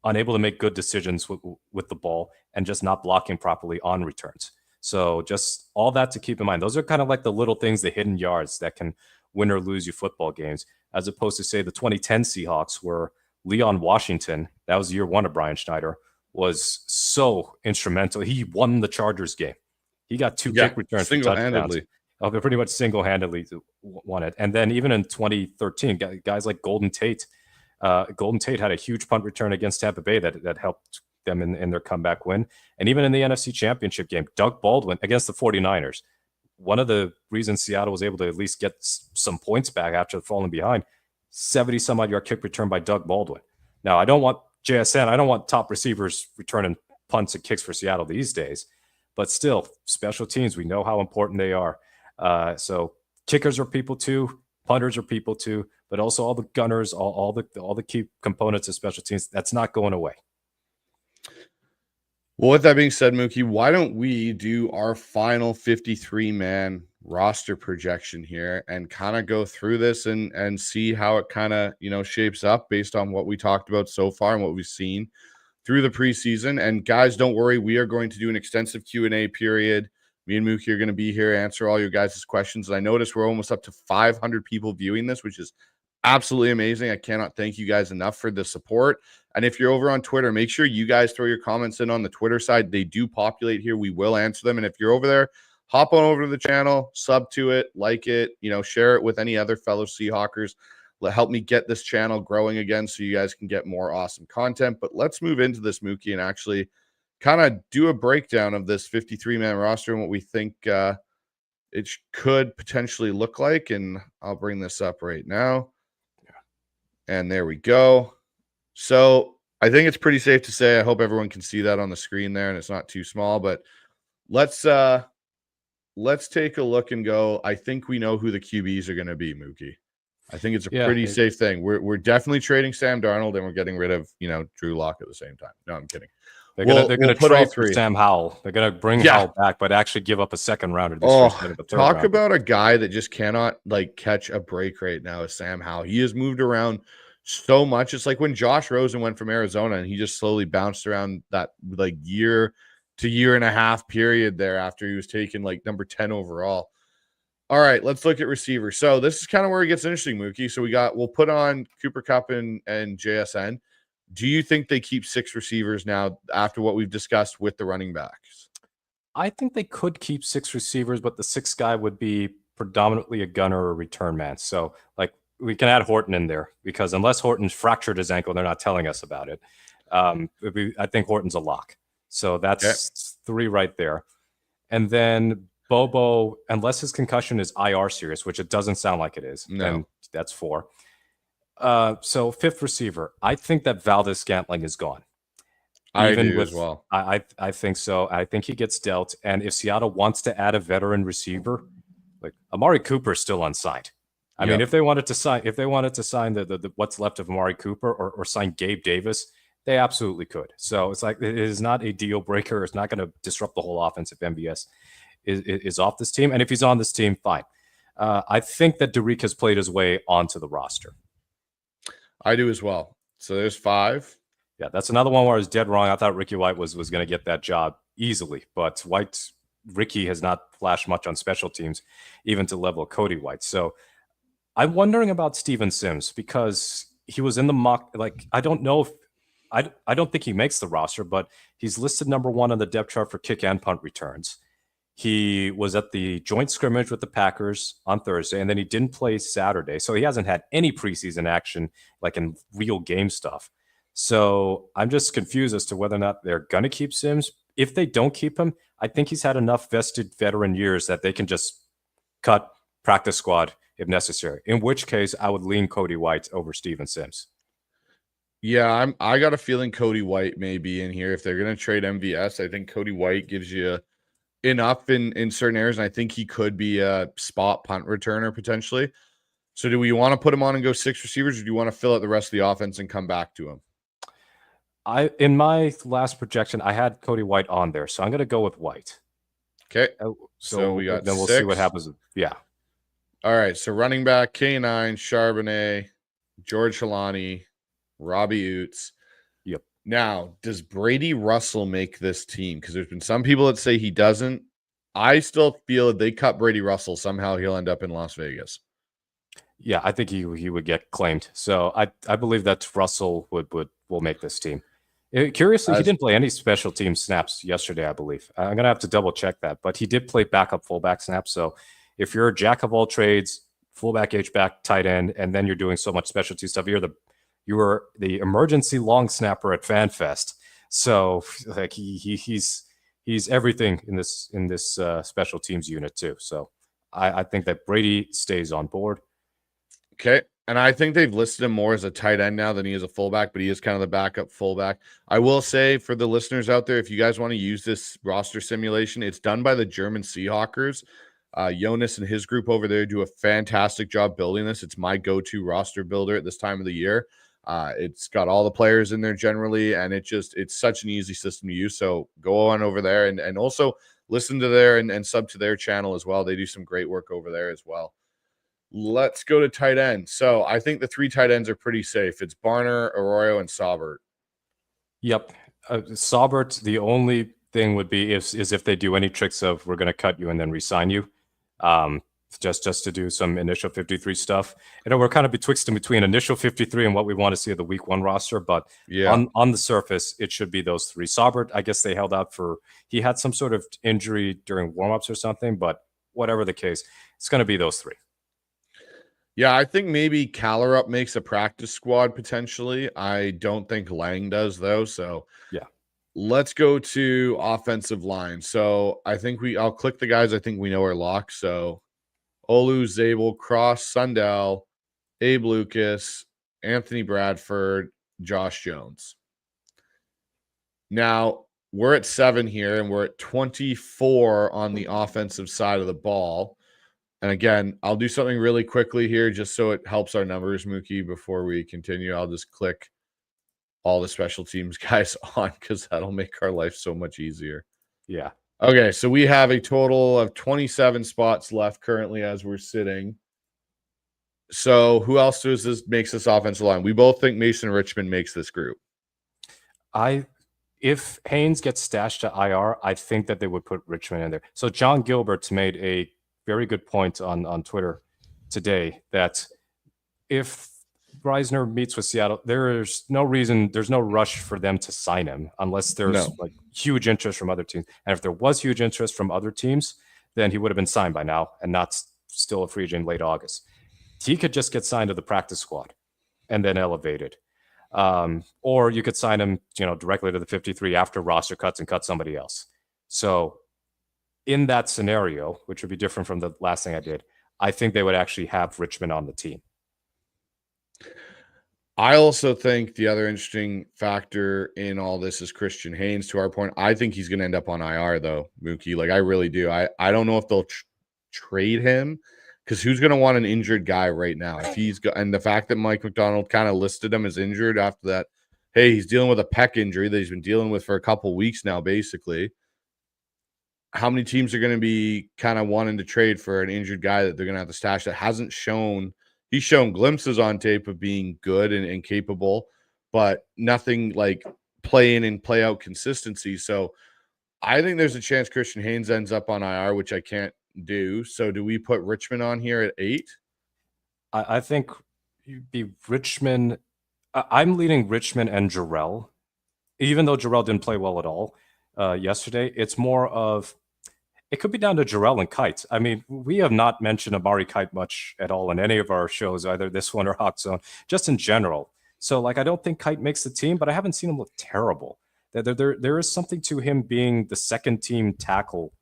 unable to make good decisions with the ball and just not blocking properly on returns. So just all that to keep in mind. Those are kind of like the little things, the hidden yards that can win or lose you football games, as opposed to, say, the 2010 Seahawks, where Leon Washington, that was year one of Brian Schneider, was so instrumental. He won the Chargers game. He got 2 kick returns single-handedly. Pretty much single-handedly won it. And then even in 2013, guys like Golden Tate, had a huge punt return against Tampa Bay that helped them in their comeback win. And even in the NFC Championship game, Doug Baldwin against the 49ers, one of the reasons Seattle was able to at least get some points back after falling behind, 70-some-odd yard kick return by Doug Baldwin. Now, I don't want JSN, I don't want top receivers returning punts and kicks for Seattle these days, but still, special teams, we know how important they are. So kickers are people too, punters are people too, but also all the gunners, all the key components of special teams, that's not going away. Well, with that being said, Mookie, why don't we do our final 53-man roster projection here and kind of go through this and see how it kind of, shapes up based on what we talked about so far and what we've seen through the preseason. And guys, don't worry, we are going to do an extensive Q&A period Me and Mookie are going to be here, answer all your guys' questions. And I noticed we're almost up to 500 people viewing this, which is absolutely amazing. I cannot thank you guys enough for the support. And if you're over on Twitter, make sure you guys throw your comments in on the Twitter side. They do populate here. We will answer them. And if you're over there, hop on over to the channel, sub to it, like it, share it with any other fellow Seahawkers. Help me get this channel growing again so you guys can get more awesome content. But let's move into this, Mookie, and actually kind of do a breakdown of this 53-man roster and what we think it could potentially look like. And I'll bring this up right now. And there we go. So I think it's pretty safe to say, I hope everyone can see that on the screen there and it's not too small, but let's take a look and go. I think we know who the QBs are going to be, Mookie. I think it's a pretty safe thing. We're definitely trading Sam Darnold and we're getting rid of, Drew Lock at the same time. No, I'm kidding. They're gonna trade for Sam Howell. They're gonna bring Howell back, but actually give up a second rounder this year instead of a third talk rounder. About a guy that just cannot catch a break right now is Sam Howell. He has moved around so much. It's like when Josh Rosen went from Arizona and he just slowly bounced around that year to year and a half period there after he was taken number 10 overall. All right, let's look at receivers. So this is kind of where it gets interesting, Mookie. So we'll put on Cooper Kupp and JSN. Do you think they keep 6 receivers now after what we've discussed with the running backs? I think they could keep 6 receivers, but the 6th guy would be predominantly a gunner or a return man. So we can add Horton in there because unless Horton's fractured his ankle, they're not telling us about it. I think Horton's a lock. So that's 3 right there. And then Bobo, unless his concussion is IR serious, which it doesn't sound like it is, then that's 4. So 5th receiver, I think that Valdez-Scantling is gone. I do as well. I think so. I think he gets dealt. And if Seattle wants to add a veteran receiver, Amari Cooper is still unsigned. I mean, if they wanted to sign the what's left of Amari Cooper or sign Gabe Davis, they absolutely could. So it's it is not a deal breaker. It's not going to disrupt the whole offense if MVS is off this team. And if he's on this team, fine. I think that Derek has played his way onto the roster. I do as well. So there's 5. Yeah, that's another one where I was dead wrong. I thought Ricky White was going to get that job easily, but Ricky has not flashed much on special teams, even to level of Cody White. So I'm wondering about Steven Sims because he was in the mock. I don't know if I don't think he makes the roster, but he's listed number 1 on the depth chart for kick and punt returns. He was at the joint scrimmage with the Packers on Thursday, and then he didn't play Saturday. So he hasn't had any preseason action, in real game stuff. So I'm just confused as to whether or not they're going to keep Sims. If they don't keep him, I think he's had enough vested veteran years that they can just cut practice squad if necessary. In which case, I would lean Cody White over Steven Sims. Yeah, I got a feeling Cody White may be in here. If they're going to trade MVS, I think Cody White gives you enough in certain areas, and I think he could be a spot punt returner potentially. So do we want to put him on and go 6 receivers, or do you want to fill out the rest of the offense and come back to him? In my last projection, I had Cody White on there, so I'm going to go with White. Okay. So we got then we'll 6. see what happens. Yeah. All right. So running back, K9, Charbonnet, George Halani, Robbie Oots. Yep. Now, does Brady Russell make this team? Because there's been some people that say he doesn't. I still feel that they cut Brady Russell. Somehow he'll end up in Las Vegas. Yeah, I think he would get claimed. So I believe that Russell will make this team. Curiously, he didn't play any special team snaps yesterday, I believe. I'm going to have to double check that. But he did play backup fullback snaps. So if you're a jack of all trades, fullback, H-back, tight end, and then you're doing so much specialty stuff, you were the emergency long snapper at FanFest. So he's everything in this special teams unit too. So I think that Brady stays on board. Okay. And I think they've listed him more as a tight end now than he is a fullback, but he is kind of the backup fullback. I will say for the listeners out there, if you guys want to use this roster simulation, it's done by the German Seahawkers. Jonas and his group over there do a fantastic job building this. It's my go-to roster builder at this time of the year. It's got all the players in there generally, and it's such an easy system to use. So go on over there and also listen to their and sub to their channel as well. They do some great work over there as well. Let's go to tight end. So I think the 3 tight ends are pretty safe. It's Barner, Arroyo, and Saubert. Yep. Saubert, the only thing would be if they do any tricks of we're going to cut you and then re-sign you, just to do some initial 53 stuff. We're kind of betwixt and between initial 53 and what we want to see of the week 1 roster, but on the surface, it should be those 3. Saubert, I guess they held out he had some sort of injury during warmups or something, but whatever the case, it's going to be those 3. Yeah, I think maybe Callerup makes a practice squad potentially. I don't think Lang does though. So yeah, let's go to offensive line. So I think I'll click the guys I think we know are locked. So Olu, Zabel, Cross, Sundell, Abe Lucas, Anthony Bradford, Josh Jones. Now, we're at 7 here, and we're at 24 on the offensive side of the ball. And again, I'll do something really quickly here just so it helps our numbers, Mookie, before we continue. I'll just click all the special teams guys on because that'll make our life so much easier. Yeah. Okay, so we have a total of 27 spots left currently as we're sitting. So who else makes this offensive line? We both think Mason Richmond makes this group. If Haynes gets stashed to IR, I think that they would put Richmond in there. So John Gilbert made a very good point on Twitter today that if Reisner meets with Seattle, there's no rush for them to sign him unless there's huge interest from other teams. And if there was huge interest from other teams, then he would have been signed by now and not still a free agent in late August. He could just get signed to the practice squad and then elevated. Or you could sign him, directly to the 53 after roster cuts and cut somebody else. So in that scenario, which would be different from the last thing I did, I think they would actually have Richmond on the team. I also think the other interesting factor in all this is Christian Haynes. To our point, I think he's going to end up on IR, though, Mookie. Like, I really do. I don't know if they'll trade him because who's going to want an injured guy right now? If he's and the fact that Mike McDonald kind of listed him as injured after that, hey, he's dealing with a pec injury that he's been dealing with for a couple weeks now, basically. How many teams are going to be kind of wanting to trade for an injured guy that they're going to have to stash that hasn't shown? He's shown glimpses on tape of being good and capable, but nothing like play in and play out consistency. So I think there's a chance Christian Haynes ends up on IR, which I can't do. So do we put Richmond on here at 8? I think you'd be Richmond. I'm leading Richmond and Jarrell, even though Jarrell didn't play well at all yesterday. It's more of it could be down to Jarrell and Kite. I mean, we have not mentioned Amari Kite much at all in any of our shows, either this one or Hawk Zone, just in general. So, I don't think Kite makes the team, but I haven't seen him look terrible. There is something to him being the second team tackle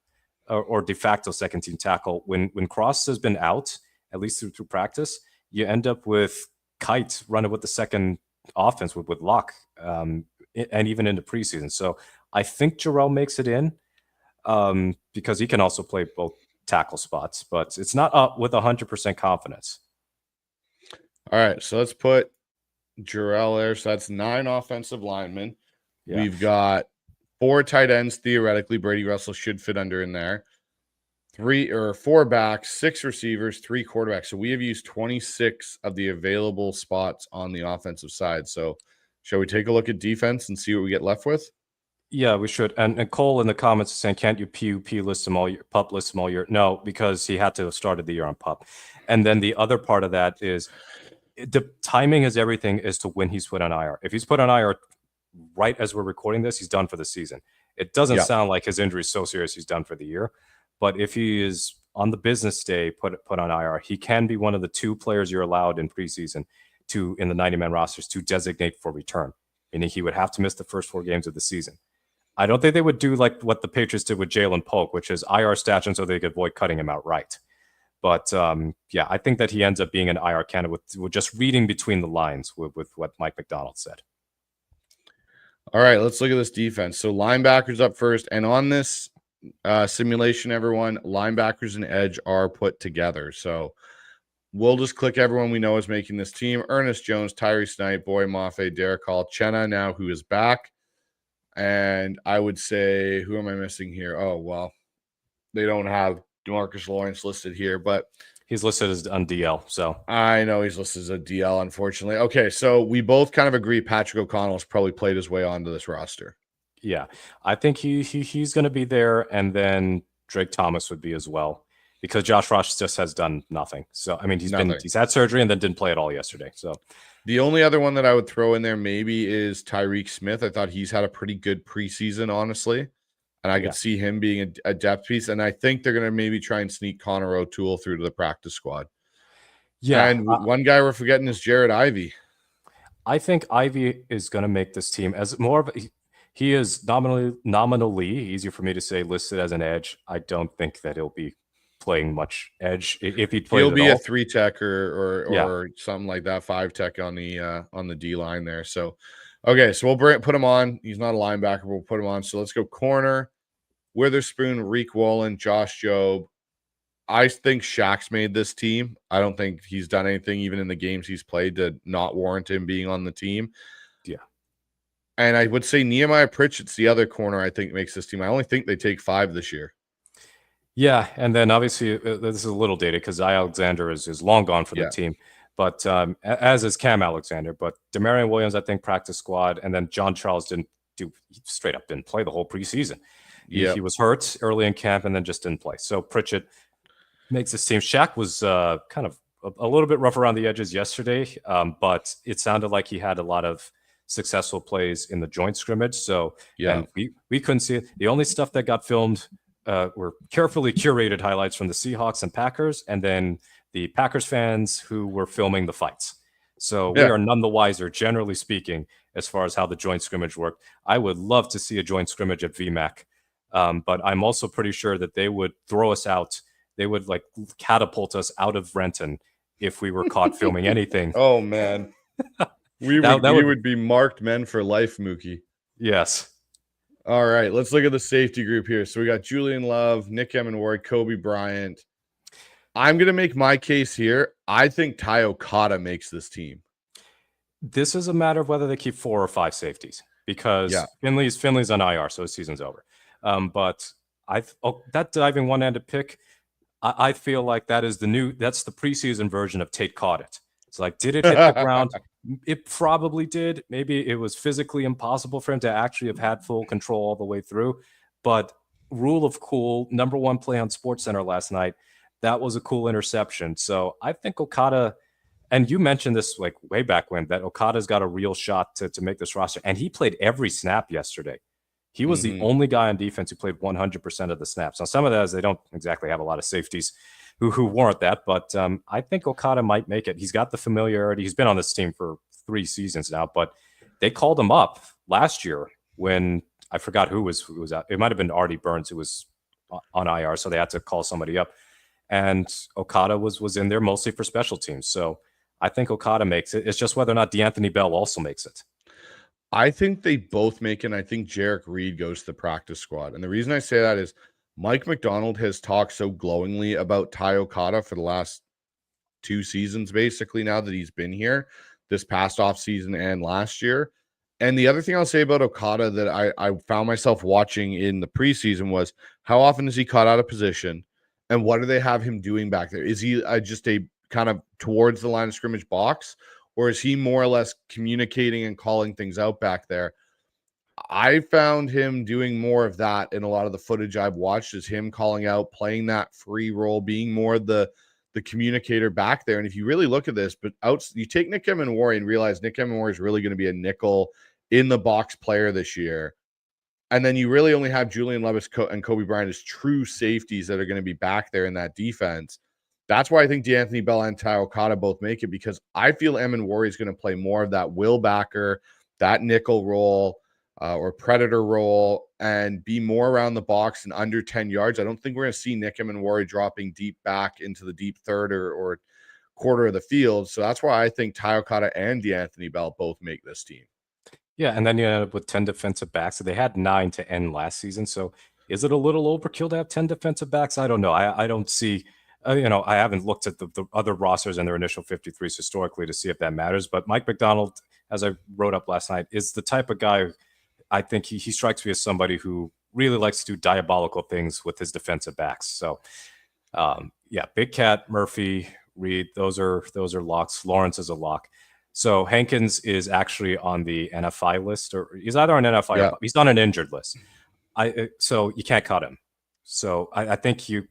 or de facto second team tackle. When Cross has been out, at least through practice, you end up with Kite running with the second offense with Locke and even into preseason. So I think Jarrell makes it in. Because he can also play both tackle spots, but it's not up with 100% confidence. All right, so let's put Jarrell there. So that's 9 offensive linemen. Yeah. We've got 4 tight ends. Theoretically, Brady Russell should fit under in there. 4 backs, 6 receivers, 3 quarterbacks. So we have used 26 of the available spots on the offensive side. So shall we take a look at defense and see what we get left with? Yeah, we should. And Cole in the comments is saying, can't you PUP list them all year, PUP list them all year? No, because he had to have started the year on PUP. And then the other part of that is the timing is everything as to when he's put on IR. If he's put on IR right as we're recording this, he's done for the season. It doesn't sound like his injury is so serious he's done for the year. But if he is on the business day put on IR, he can be one of the 2 players you're allowed in preseason in the 90-man rosters to designate for return, meaning he would have to miss the first 4 games of the season. I don't think they would do like what the Patriots did with Jalen Polk, which is IR station so they could avoid cutting him outright. But I think that he ends up being an IR candidate with just reading between the lines with what Mike McDonald said. All right, let's look at this defense. So linebackers up first. And on this simulation, everyone, linebackers and edge are put together. So we'll just click everyone we know is making this team. Ernest Jones, Tyree Snipe, Boy Mafe, Derek Hall, Chenna now, who is back. And I would say, who am I missing here? Oh, well, they don't have DeMarcus Lawrence listed here, but he's listed as on DL. So I know he's listed as a DL, unfortunately. Okay, so we both kind of agree Patrick O'Connell has probably played his way onto this roster. Yeah, I think he's going to be there, and then Drake Thomas would be as well, because Josh Ross just has done nothing. So I mean, Nothing. he's had surgery and then didn't play at all yesterday. So The only other one that I would throw in there maybe is Tyreek Smith. I thought he's had a pretty good preseason, honestly. And I yeah, could see him being a depth piece. And I think they're going to maybe try and sneak Connor O'Toole through to the practice squad. yeah. And one guy we're forgetting is Jared Ivey. I think Ivy is going to make this team as more of he is nominally easier for me to say listed as an edge. I don't think that he'll be playing much edge if he plays He'll at be a all. 3-tech or Yeah, something like that, 5-tech on the D line there. So okay, so we'll put him on. He's not a linebacker, we'll put him on. So let's go corner. Witherspoon, Reek Wallen, Josh Jobe. I think Shaq's made this team. I don't think he's done anything, even in the games he's played, to not warrant him being on the team. yeah. And I would say Nehemiah Pritchett's the other corner I think makes this team. I only think they take 5 this year. Yeah, and then obviously this is a little dated because Alexander is long gone for the team, but as is Cam Alexander. But Demarion Williams, I think, practice squad, and then John Charles straight up didn't play the whole preseason. He was hurt early in camp and then just didn't play. So Pritchett makes this team. Shaq was kind of a little bit rough around the edges yesterday, but it sounded like he had a lot of successful plays in the joint scrimmage. So and we couldn't see it. The only stuff that got filmed were carefully curated highlights from the Seahawks and Packers, and then the Packers fans who were filming the fights. So we are none the wiser, generally speaking, as far as how the joint scrimmage worked. I would love to see a joint scrimmage at VMAC, but I'm also pretty sure that they would throw us out. They would like catapult us out of Renton if we were caught filming anything. Oh man, we would be marked men for life, Mookie. Yes. All right, let's look at the safety group here. So we got Julian Love, Nick Emenward, Kobe Bryant. I'm going to make my case here. I think Ty Okada makes this team. This is a matter of whether they keep 4 or 5 safeties, because Finley's on IR, so his season's over. But that diving one-handed pick, I feel like that's the preseason version of Tate Caught It. It's like, did it hit the ground? It probably did. Maybe it was physically impossible for him to actually have had full control all the way through. But rule of cool, number 1 play on SportsCenter last night, that was a cool interception. So I think Okada, and you mentioned this like way back when, that Okada's got a real shot to make this roster. And he played every snap yesterday. He was the only guy on defense who played 100% of the snaps. Now, some of that is they don't exactly have a lot of safeties who warrant that, but I think Okada might make it. He's got the familiarity. He's been on this team for 3 seasons now, but they called him up last year when I forgot who was out. It might have been Artie Burns who was on IR, so they had to call somebody up. And Okada was in there mostly for special teams. So I think Okada makes it. It's just whether or not DeAnthony Bell also makes it. I think they both make it, and I think Jarek Reed goes to the practice squad. And the reason I say that is Mike McDonald has talked so glowingly about Ty Okada for the last 2 seasons, basically, now that he's been here, this past offseason and last year. And the other thing I'll say about Okada that I found myself watching in the preseason was, how often is he caught out of position, and what do they have him doing back there? Is he just a kind of towards the line of scrimmage box, or is he more or less communicating and calling things out back there? I found him doing more of that in a lot of the footage I've watched, is him calling out, playing that free role, being more the communicator back there. And if you really look at this, but you take Nick Emenwari and realize Nick Emenwari is really going to be a nickel in the box player this year. And then you really only have Julian Levis and Kobe Bryant as true safeties that are going to be back there in that defense. That's why I think DeAnthony Bell and Ty Okada both make it, because I feel Emenwari is going to play more of that will backer, that nickel role, or predator role, and be more around the box and under 10 yards. I don't think we're going to see Nick Emenwari dropping deep back into the deep third or quarter of the field. So that's why I think Ty Okada and DeAnthony Bell both make this team. Yeah, and then you end up with 10 defensive backs. So they had 9 to end last season. So is it a little overkill to have 10 defensive backs? I don't know. I don't see, I haven't looked at the other rosters and their initial 53s historically to see if that matters. But Mike McDonald, as I wrote up last night, is the type of guy, I think he strikes me as somebody who really likes to do diabolical things with his defensive backs. So, Big Cat, Murphy, Reed, those are locks. Lawrence is a lock. So Hankins is actually on the NFI list, or he's either on NFI Yeah. or he's on an injured list. So you can't cut him. So I think he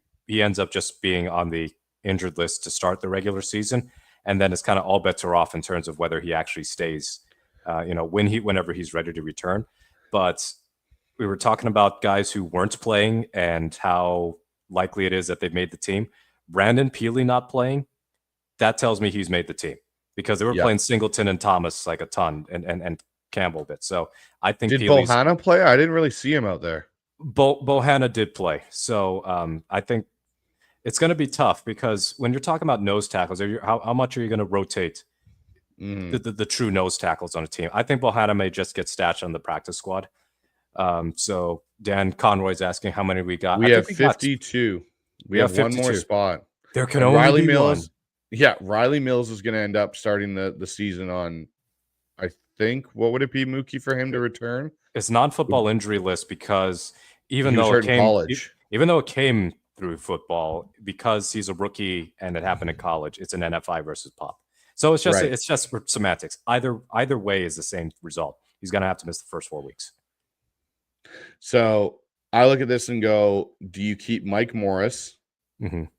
ends up just being on the injured list to start the regular season, and then it's kind of all bets are off in terms of whether he actually stays. Whenever he's ready to return. But we were talking about guys who weren't playing and how likely it is that they've made the team. Brandon Peely not playing, that tells me he's made the team because they were playing Singleton and Thomas like a ton and Campbell a bit. So I think did Bohanna play? I didn't really see him out there. Bohanna did play. So I think it's going to be tough because when you're talking about nose tackles, how much are you going to rotate the true nose tackles on a team? I think Bohanna may just get stashed on the practice squad. So Dan Conroy's asking how many we got. We have 52. We have 52. One more spot. There can only Riley be Mills. one. Yeah, Riley Mills is going to end up starting the season on, I think, what would it be, Mookie, for him to return? It's non-football injury list because even though it came through football, because he's a rookie and it happened in college, it's an NFI versus POP. So it's just for semantics. Either way is the same result. He's going to have to miss the first 4 weeks. So I look at this and go, do you keep Mike Morris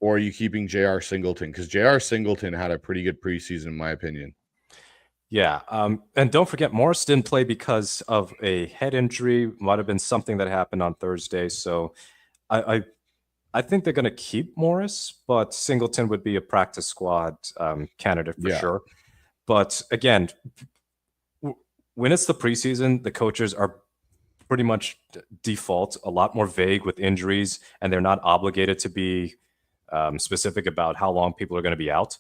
or are you keeping J.R. Singleton? Because J.R. Singleton had a pretty good preseason, in my opinion. Yeah. And don't forget, Morris didn't play because of a head injury. Might have been something that happened on Thursday. So I think they're going to keep Morris, but Singleton would be a practice squad candidate for sure. But again, when it's the preseason, the coaches are pretty much default a lot more vague with injuries, and they're not obligated to be specific about how long people are going to be out.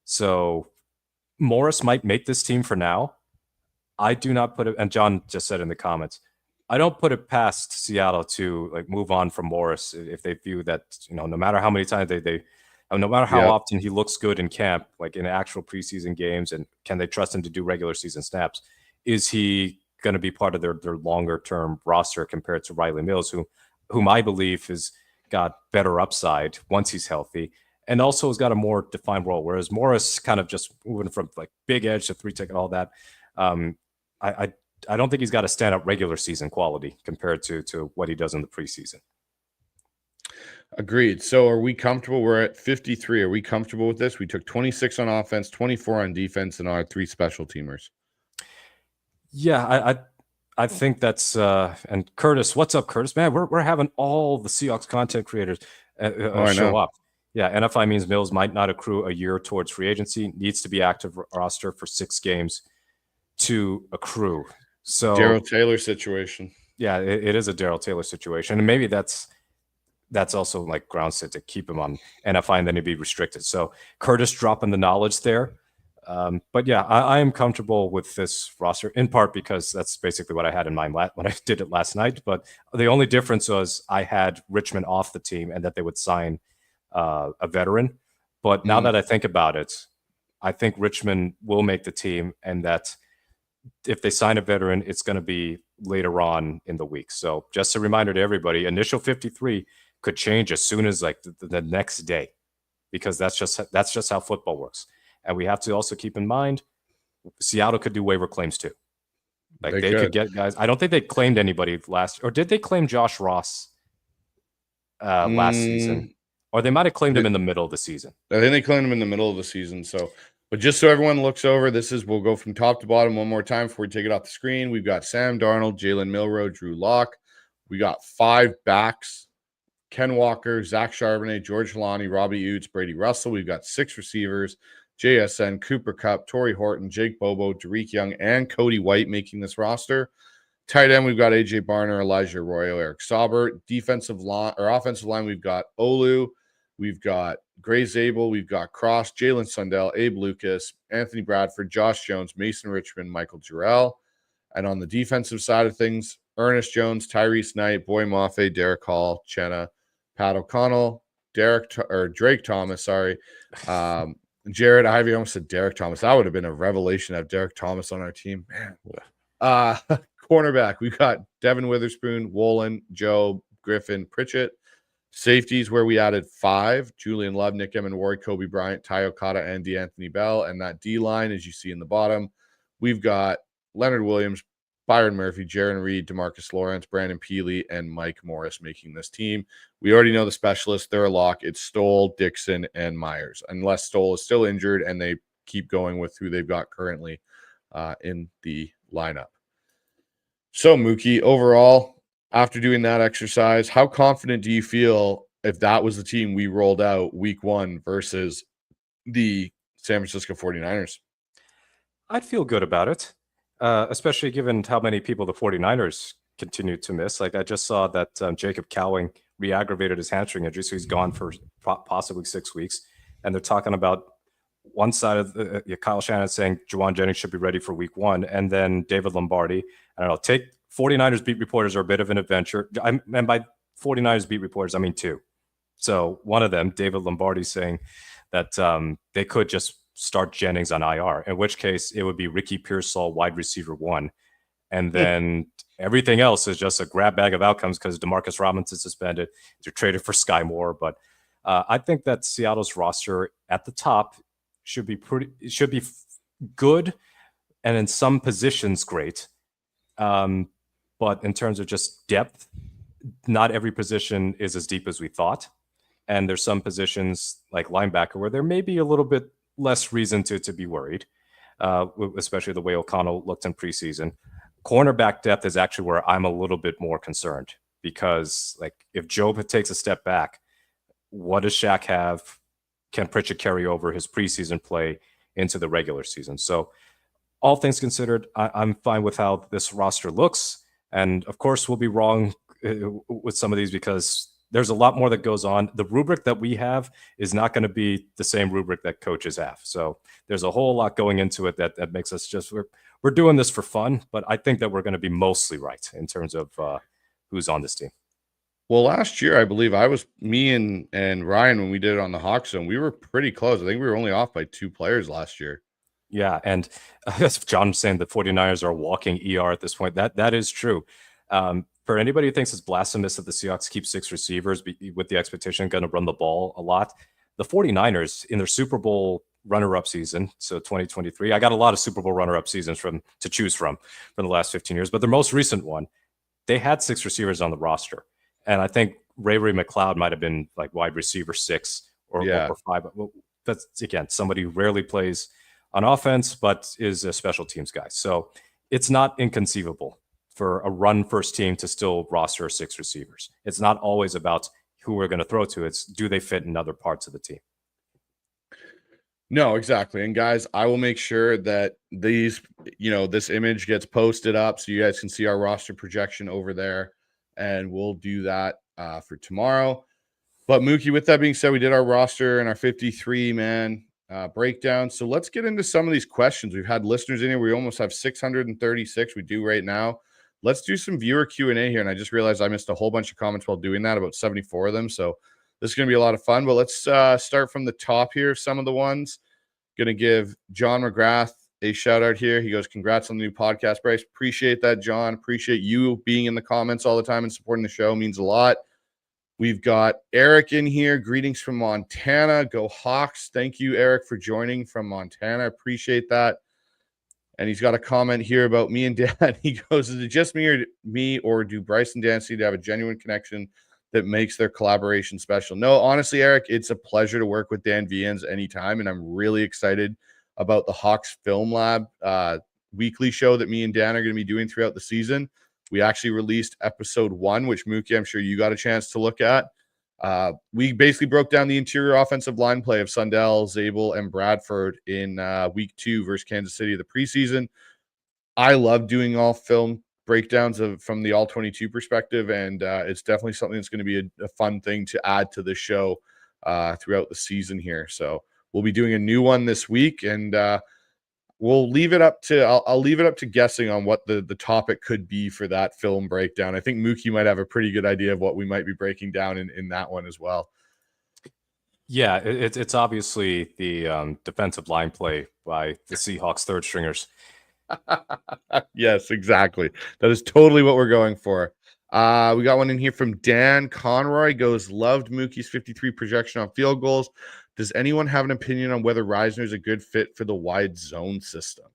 So Morris might make this team for now. I do not put it, and John just said in the comments, I don't put it past Seattle to like move on from Morris if they view that, no matter how many times no matter how often he looks good in camp, like in actual preseason games, and can they trust him to do regular season snaps? Is he going to be part of their longer term roster compared to Riley Mills, whom I believe has got better upside once he's healthy, and also has got a more defined role. Whereas Morris kind of just moving from like big edge to 3-tech and all that. I don't think he's got a standout regular season quality compared to what he does in the preseason. Agreed. So are we comfortable? We're at 53. Are we comfortable with this? We took 26 on offense, 24 on defense, and our 3 special teamers. Yeah, I think that's and Curtis, what's up, Curtis? Man, we're having all the Seahawks content creators show up. Yeah, NFI means Mills might not accrue a year towards free agency. Needs to be active roster for 6 games to accrue. So Darrell Taylor situation. Yeah, it is a Darrell Taylor situation, and maybe that's also like ground set to keep him on NFI and then he'd be restricted. So Curtis dropping the knowledge there. But yeah, I am comfortable with this roster in part because that's basically what I had in mind when I did it last night. But the only difference was I had Richmond off the team and that they would sign a veteran. But now that I think about it, I think Richmond will make the team, and that if they sign a veteran, it's going to be later on in the week. So just a reminder to everybody, initial 53 could change as soon as like the next day, because that's just how football works. And we have to also keep in mind, Seattle could do waiver claims too. Like they could get guys. I don't think they claimed anybody or did they claim Josh Ross last season? Or they might have claimed him in the middle of the season. I think they claimed him in the middle of the season. So, but just so everyone looks over, we'll go from top to bottom one more time before we take it off the screen. We've got Sam Darnold, Jalen Milroe, Drew Lock. We got 5 backs: Ken Walker, Zach Charbonnet, George Halani, Robbie Utes, Brady Russell. We've got 6 receivers: JSN, Cooper Kupp, Torrey Horton, Jake Bobo, Tariq Young, and Cody White making this roster. Tight end, we've got AJ Barner, Elijah Arroyo, Eric Saubert. Offensive line, we've got Olu, we've got Gray Zabel, we've got Cross, Jalen Sundell, Abe Lucas, Anthony Bradford, Josh Jones, Mason Richmond, Michael Jarrell. And on the defensive side of things, Ernest Jones, Tyrese Knight, Boy Mafe, Derek Hall, Chenna, Pat O'Connell, Drake Thomas, Jared Ivey. I almost said Derek Thomas. That would have been a revelation to have Derek Thomas on our team. Man. Cornerback, we've got Devin Witherspoon, Wolin, Joe, Griffin, Pritchett. Safeties where we added 5: Julian Love, Nick Emenward, Kobe Bryant, Ty Okada, and DeAnthony Bell. And that D line, as you see in the bottom, we've got Leonard Williams, Byron Murphy, Jaron Reed, DeMarcus Lawrence, Brandon Peely, and Mike Morris making this team. We already know the specialists. They're a lock. It's Stoll, Dixon, and Myers, unless Stoll is still injured and they keep going with who they've got currently in the lineup. So, Mookie, overall, after doing that exercise, how confident do you feel if that was the team we rolled out week 1 versus the San Francisco 49ers? I'd feel good about it, especially given how many people the 49ers continue to miss. Like I just saw that Jacob Cowing re-aggravated his hamstring injury, so he's gone for possibly 6 weeks. And they're talking about one side of Kyle Shanahan saying Juwan Jennings should be ready for week 1, and then David Lombardi. I don't know. Take 49ers beat reporters are a bit of an adventure. And by 49ers beat reporters, I mean 2. So one of them, David Lombardi, saying that they could just start Jennings on IR, in which case it would be Ricky Pearsall, wide receiver 1. And then everything else is just a grab bag of outcomes because DeMarcus Robinson suspended. They're traded for Sky Moore. But I think that Seattle's roster at the top should be good, and in some positions great. But in terms of just depth, not every position is as deep as we thought. And there's some positions like linebacker where there may be a little bit less reason to be worried, especially the way O'Connell looked in preseason. Cornerback depth is actually where I'm a little bit more concerned, because like if Job takes a step back, what does Shaq have? Can Pritchett carry over his preseason play into the regular season? So all things considered, I'm fine with how this roster looks. And of course, we'll be wrong with some of these because there's a lot more that goes on. The rubric that we have is not going to be the same rubric that coaches have. So there's a whole lot going into it that makes us just, we're doing this for fun, but I think that we're going to be mostly right in terms of who's on this team. Well, last year, I believe me and Ryan, when we did it on the Hawks Zone, we were pretty close. I think we were only off by 2 players last year. Yeah, and I guess John was saying the 49ers are a walking ER at this point. That is true. For anybody who thinks it's blasphemous that the Seahawks keep 6 receivers with the expectation going to run the ball a lot, the 49ers in their Super Bowl runner-up season, so 2023, I got a lot of Super Bowl runner-up seasons to choose from the last 15 years, but their most recent one, they had 6 receivers on the roster. And I think Ray McLeod might have been like wide receiver 6 or 5. But that's, again, somebody who rarely plays on offense, but is a special teams guy. So it's not inconceivable for a run-first team to still roster 6 receivers. It's not always about who we're going to throw to. It's do they fit in other parts of the team? No, exactly. And guys, I will make sure that this image gets posted up so you guys can see our roster projection over there. And we'll do that for tomorrow. But Mookie, with that being said, we did our roster and our 53-man breakdown. So let's get into some of these questions. We've had listeners in here. We almost have 636. We do right now. Let's do some viewer Q&A here. And I just realized I missed a whole bunch of comments while doing that, about 74 of them. So this is going to be a lot of fun. But let's start from the top here. Some of the ones. Going to give John McGrath a shout out here. He goes, congrats on the new podcast, Bryce. Appreciate that, John. Appreciate you being in the comments all the time and supporting the show. Means a lot. We've got Eric in here. Greetings from Montana. Go Hawks. Thank you, Eric, for joining from Montana. Appreciate that. And he's got a comment here about me and Dan. He goes, is it just me or do Bryce and Dan seem to have a genuine connection that makes their collaboration special? No, honestly, Eric, it's a pleasure to work with Dan Viens anytime. And I'm really excited about the Hawks Film Lab weekly show that me and Dan are going to be doing throughout the season. We actually released episode 1, which Mookie, I'm sure you got a chance to look at. We basically broke down the interior offensive line play of Sundell, Zabel, and Bradford in week 2 versus Kansas City of the preseason. I love doing all film breakdowns from the all-22 perspective, and it's definitely something that's going to be a fun thing to add to the show throughout the season here. So we'll be doing a new one this week, and we'll leave it up to I'll leave it up to guessing on what the topic could be for that film breakdown. I think Mookie might have a pretty good idea of what we might be breaking down in that one as well. Yeah, it's obviously the defensive line play by the Seahawks third stringers. Yes, exactly. That is totally what we're going for. We got one in here from Dan Conroy. Goes, loved Mookie's 53 projection on field goals. Does anyone have an opinion on whether Reisner is a good fit for the wide zone system?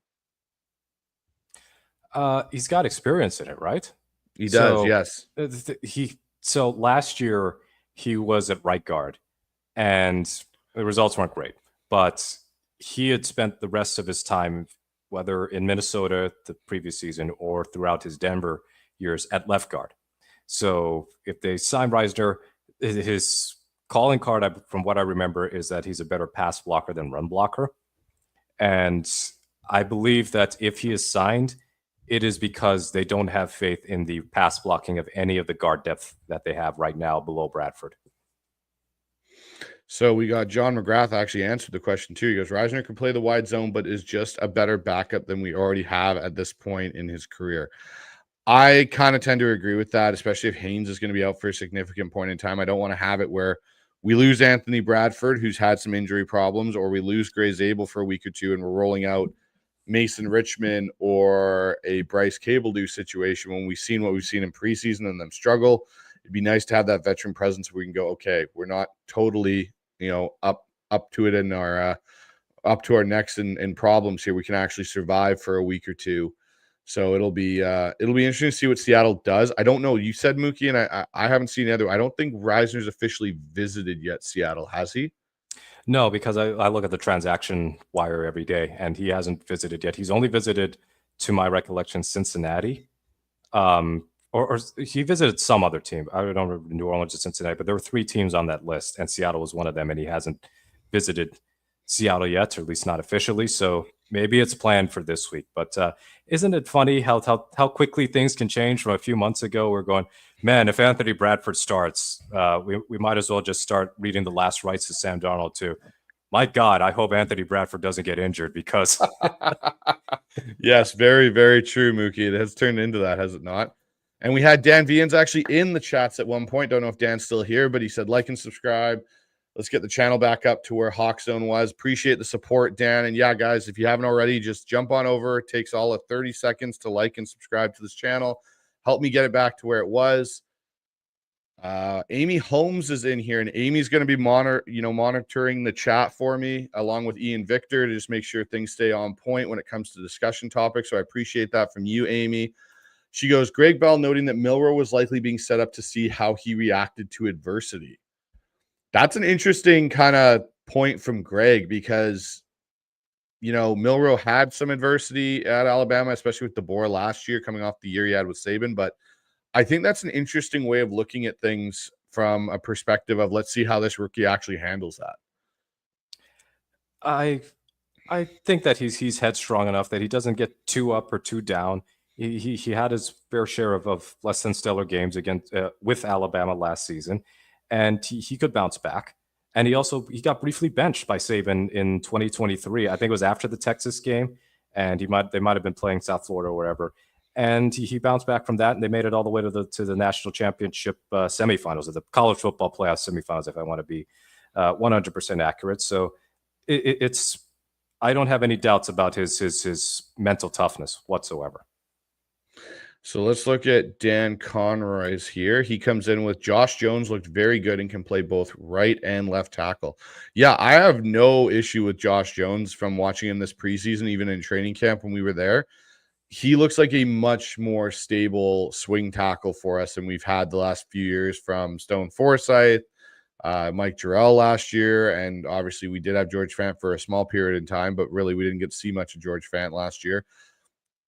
He's got experience in it, right? He does, yes. So last year he was at right guard, and the results weren't great. But he had spent the rest of his time, whether in Minnesota the previous season or throughout his Denver years, at left guard. So if they sign Reisner, his calling card, from what I remember, is that he's a better pass blocker than run blocker. And I believe that if he is signed, it is because they don't have faith in the pass blocking of any of the guard depth that they have right now below Bradford. So we got John McGrath actually answered the question too. He goes, Reisner can play the wide zone, but is just a better backup than we already have at this point in his career. I kind of tend to agree with that, especially if Haynes is going to be out for a significant point in time. I don't want to have it where we lose Anthony Bradford, who's had some injury problems, or we lose Gray Zabel for a week or two, and we're rolling out Mason Richmond or a Bryce Cable situation when we've seen what we've seen in preseason and them struggle. It'd be nice to have that veteran presence where we can go, okay, we're not totally, up to it in our up to our necks and problems here. We can actually survive for a week or two. So it'll be interesting to see what Seattle does. I don't know. You said Mookie, and I haven't seen the other. I don't think Reisner's officially visited yet Seattle, has he? No, because I look at the transaction wire every day, and he hasn't visited yet. He's only visited, to my recollection, Cincinnati, or he visited some other team. I don't remember New Orleans or Cincinnati, but there were 3 teams on that list, and Seattle was one of them, and he hasn't visited Seattle yet, or at least not officially. So maybe it's planned for this week. But isn't it funny how quickly things can change? From a few months ago, we're going, man, if Anthony Bradford starts, we might as well just start reading the last rites to Sam Darnold too. My God, I hope Anthony Bradford doesn't get injured because. Yes, very, very true, Mookie. It has turned into that, has it not? And we had Dan Vians actually in the chats at one point. Don't know if Dan's still here, but he said like and subscribe. Let's get the channel back up to where Hawk Zone was. Appreciate the support, Dan. And yeah, guys, if you haven't already, just jump on over. It takes all of 30 seconds to like and subscribe to this channel. Help me get it back to where it was. Amy Holmes is in here, and Amy's going to be monitoring the chat for me along with Ian Victor to just make sure things stay on point when it comes to discussion topics. So I appreciate that from you, Amy. She goes, Greg Bell noting that Milroe was likely being set up to see how he reacted to adversity. That's an interesting kind of point from Greg because, Milroe had some adversity at Alabama, especially with DeBoer last year, coming off the year he had with Saban. But I think that's an interesting way of looking at things from a perspective of let's see how this rookie actually handles that. I think that he's headstrong enough that he doesn't get too up or too down. He had his fair share of less than stellar games against with Alabama last season, and he could bounce back. And he got briefly benched by Saban in 2023. I think it was after the Texas game, and they might have been playing South Florida or wherever. And he bounced back from that, and they made it all the way to the national championship semifinals, or the college football playoff semifinals, if I want to be 100% accurate. So it's I don't have any doubts about his mental toughness whatsoever. So let's look at Dan Conroy's here. He comes in with Josh Jones looked very good and can play both right and left tackle. Yeah, I have no issue with Josh Jones from watching him this preseason, even in training camp when we were there. He looks like a much more stable swing tackle for us than we've had the last few years from Stone Forsythe, Mike Jarrell last year, and obviously we did have George Fant for a small period in time, but really we didn't get to see much of George Fant last year.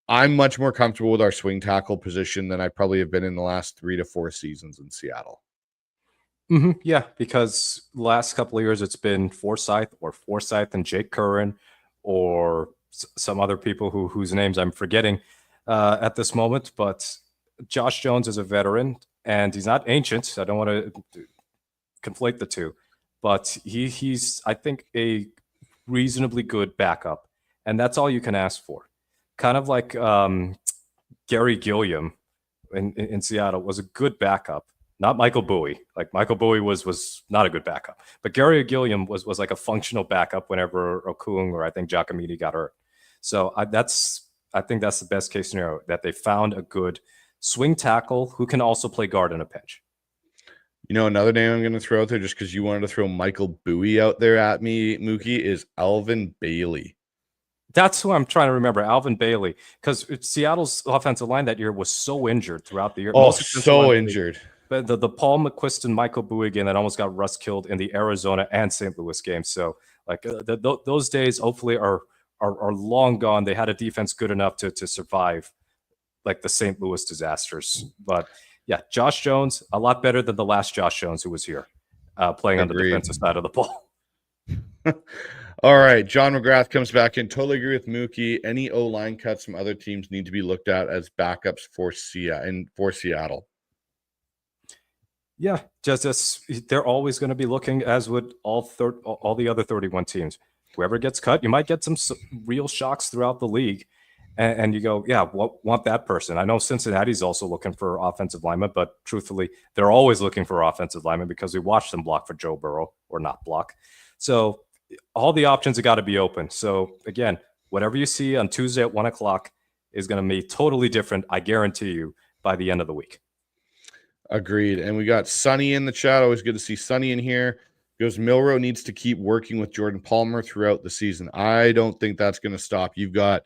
I'm much more comfortable with our swing tackle position than I probably have been in the last 3 to 4 seasons in Seattle. Mm-hmm. Yeah, because the last couple of years it's been Forsythe and Jake Curran or some other people whose names I'm forgetting at this moment. But Josh Jones is a veteran, and he's not ancient. I don't want to conflate the two, but he's I think a reasonably good backup, and that's all you can ask for. Kind of like Gary Gilliam in Seattle was a good backup. Not Michael Bowie. Like Michael Bowie was not a good backup, but Gary Gilliam was like a functional backup whenever Okung or I think Giacomini got hurt. So I think that's the best case scenario, that they found a good swing tackle who can also play guard in a pinch. Another name I'm going to throw out there just because you wanted to throw Michael Bowie out there at me, Mookie, is Alvin Bailey. That's who I'm trying to remember, Alvin Bailey, because Seattle's offensive line that year was so injured throughout the year. Oh, so injured. But the Paul McQuiston, Michael Bowie game that almost got Russ killed in the Arizona and St. Louis games. So those days hopefully are long gone. They had a defense good enough to survive like the St. Louis disasters. But yeah, Josh Jones, a lot better than the last Josh Jones who was here playing on the defensive side of the ball. All right, John McGrath comes back in. Totally agree with Mookie. Any O-line cuts from other teams need to be looked at as backups for Seattle. Yeah, just they're always going to be looking, as would all the other 31 teams. Whoever gets cut, you might get some real shocks throughout the league, and you go, yeah, want that person. I know Cincinnati's also looking for offensive linemen, but truthfully, they're always looking for offensive linemen because we watched them block for Joe Burrow or not block. So all the options have got to be open. So again, whatever you see on Tuesday at 1:00 is going to be totally different, I guarantee you, by the end of the week. Agreed. And we got Sonny in the chat. Always good to see Sonny in here. Goes, Milroe needs to keep working with Jordan Palmer throughout the season. I don't think that's going to stop. You've got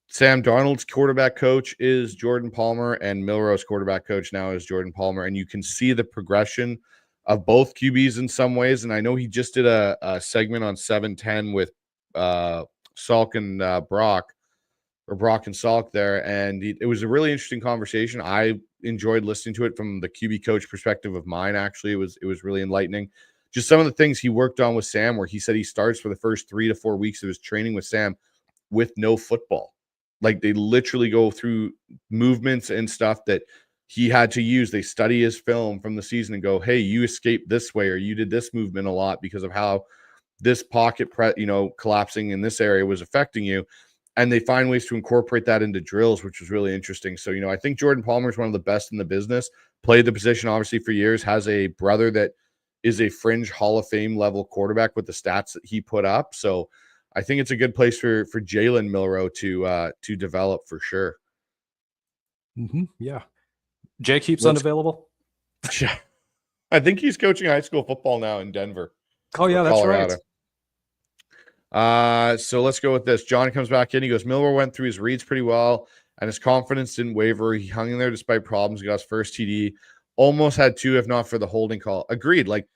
Sam Darnold's quarterback coach is Jordan Palmer, and Milroe's quarterback coach now is Jordan Palmer. And you can see the progression of both QBs in some ways. And I know he just did a segment on 710 with Salk and Brock, or Brock and Salk there. And it was a really interesting conversation. I enjoyed listening to it from the QB coach perspective of mine. Actually, it was really enlightening. Just some of the things he worked on with Sam, where he said he starts for the first 3 to 4 weeks of his training with Sam with no football. Like, they literally go through movements and stuff that he had to use. They study his film from the season and go, hey, you escaped this way, or you did this movement a lot because of how this pocket, collapsing in this area was affecting you. And they find ways to incorporate that into drills, which was really interesting. So, I think Jordan Palmer is one of the best in the business, played the position obviously for years, has a brother that is a fringe Hall of Fame level quarterback with the stats that he put up. So I think it's a good place for Jalen Milroe to develop for sure. Mm-hmm. Yeah. Jay keeps unavailable. Yeah. I think he's coaching high school football now in Denver. Oh yeah, that's Colorado. Right. So let's go with this. John comes back in. He goes, Milroe went through his reads pretty well, and his confidence didn't waver. He hung in there despite problems. He got his first TD. Almost had 2, if not for the holding call. Agreed. Like,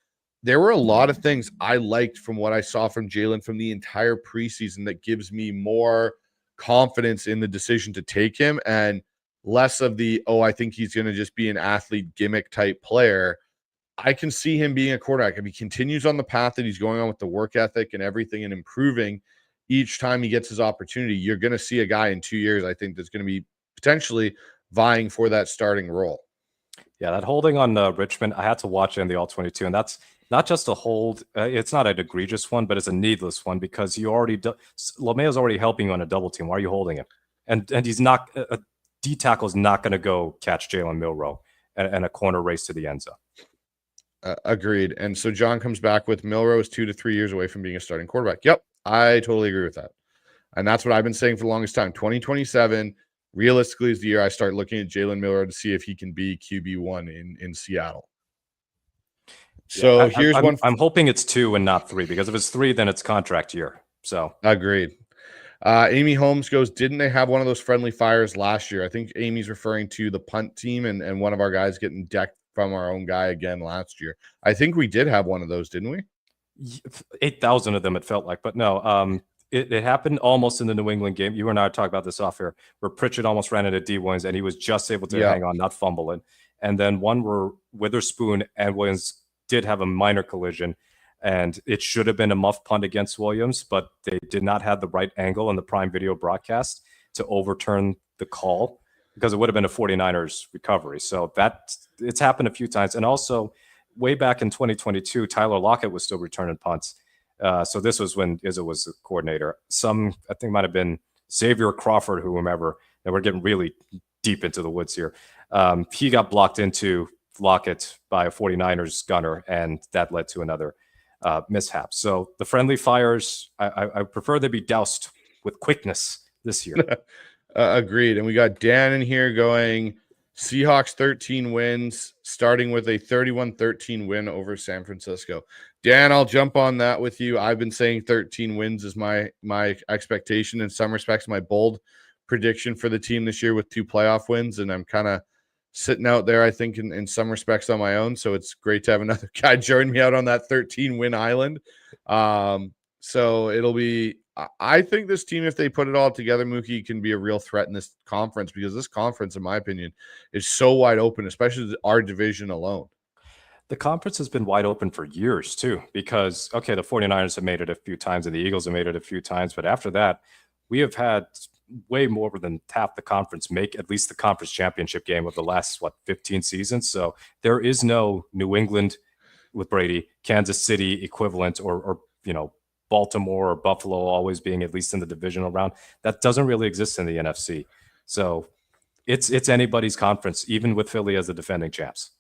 there were a lot of things I liked from what I saw from Jalen from the entire preseason that gives me more confidence in the decision to take him, and less of the, I think he's going to just be an athlete gimmick type player. I can see him being a quarterback. If he continues on the path that he's going on with the work ethic and everything and improving each time he gets his opportunity, you're going to see a guy in 2 years, I think, that's going to be potentially vying for that starting role. Yeah, that holding on Richmond, I had to watch it in the All-22, and that's not just a hold. It's not an egregious one, but it's a needless one because you already LeMayo's already helping you on a double team. Why are you holding him? And he's not a D tackle is not going to go catch Jalen Milroe and a corner race to the end zone. Agreed. And so John comes back with Milroe is 2 to 3 years away from being a starting quarterback. Yep, I totally agree with that. And that's what I've been saying for the longest time. 2027 realistically is the year I start looking at Jalen Milroe to see if he can be QB1 in Seattle. So here's one. I'm hoping it's 2 and not 3, because if it's 3, then it's contract year. So agreed. Amy Holmes goes, didn't they have one of those friendly fires last year? I think Amy's referring to the punt team and one of our guys getting decked from our own guy again last year. I think we did have one of those, didn't we? 8,000 of them, it felt like. But no, it happened almost in the New England game. You and I talked about this off here, where Pritchett almost ran into D. Williams, and he was just able to hang on, not fumble it. And then one where Witherspoon and Williams did have a minor collision, and it should have been a muff punt against Williams, but they did not have the right angle in the Prime Video broadcast to overturn the call, because it would have been a 49ers recovery. So it's happened a few times. And also, way back in 2022, Tyler Lockett was still returning punts. So this was when Izzo was the coordinator. I think might have been Xavier Crawford, whomever, and we're getting really deep into the woods here. He got blocked into Lockett by a 49ers gunner, and that led to another mishap. So the friendly fires, I prefer they be doused with quickness this year. Agreed. And we got Dan in here going, Seahawks 13 wins, starting with a 31-13 win over San Francisco. Dan, I'll jump on that with you. I've been saying 13 wins is my expectation. In some respects, my bold prediction for the team this year with 2 playoff wins, and I'm kind of sitting out there, I think, in some respects on my own. So it's great to have another guy join me out on that 13-win island. So it'll be, I think this team, if they put it all together, Mookie, can be a real threat in this conference, because this conference, in my opinion, is so wide open, especially our division alone. The conference has been wide open for years too, because, okay, the 49ers have made it a few times and the Eagles have made it a few times. But after that, we have had way more than half the conference make at least the conference championship game of the last, 15 seasons. So there is no New England with Brady, Kansas City equivalent, or Baltimore or Buffalo always being at least in the divisional round. That doesn't really exist in the NFC. So it's anybody's conference, even with Philly as the defending champs.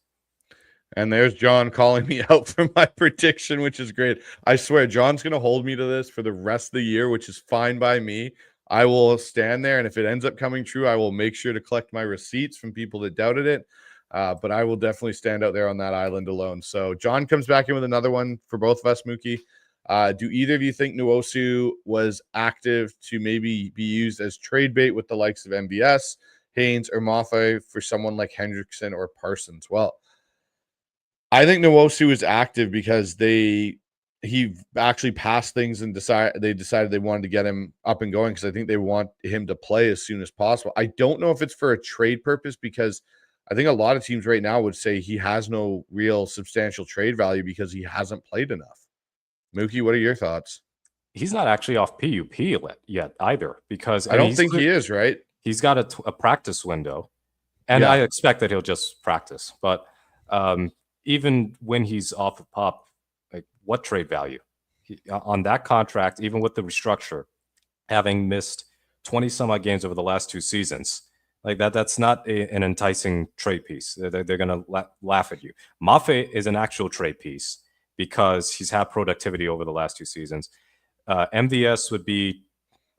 And there's John calling me out for my prediction, which is great. I swear, John's going to hold me to this for the rest of the year, which is fine by me. I will stand there, and if it ends up coming true, I will make sure to collect my receipts from people that doubted it. But I will definitely stand out there on that island alone. So John comes back in with another one for both of us, Mookie. Do either of you think Nwosu was active to maybe be used as trade bait with the likes of MVS, Haynes, or Mafe for someone like Hendrickson or Parsons? Well, I think Nwosu is active because he actually passed things and decided they wanted to get him up and going, because I think they want him to play as soon as possible. I don't know if it's for a trade purpose, because I think a lot of teams right now would say he has no real substantial trade value because he hasn't played enough. Mookie, what are your thoughts? He's not actually off PUP yet either, because I don't think he is, right? He's got a practice window, and Yeah. I expect that he'll just practice. But even when he's off of PUP, like, what trade value on that contract, even with the restructure, having missed 20 some odd games over the last 2 seasons, like that's not an enticing trade piece. They're going to laugh at you. Mafe is an actual trade piece because he's had productivity over the last 2 seasons. MVS would be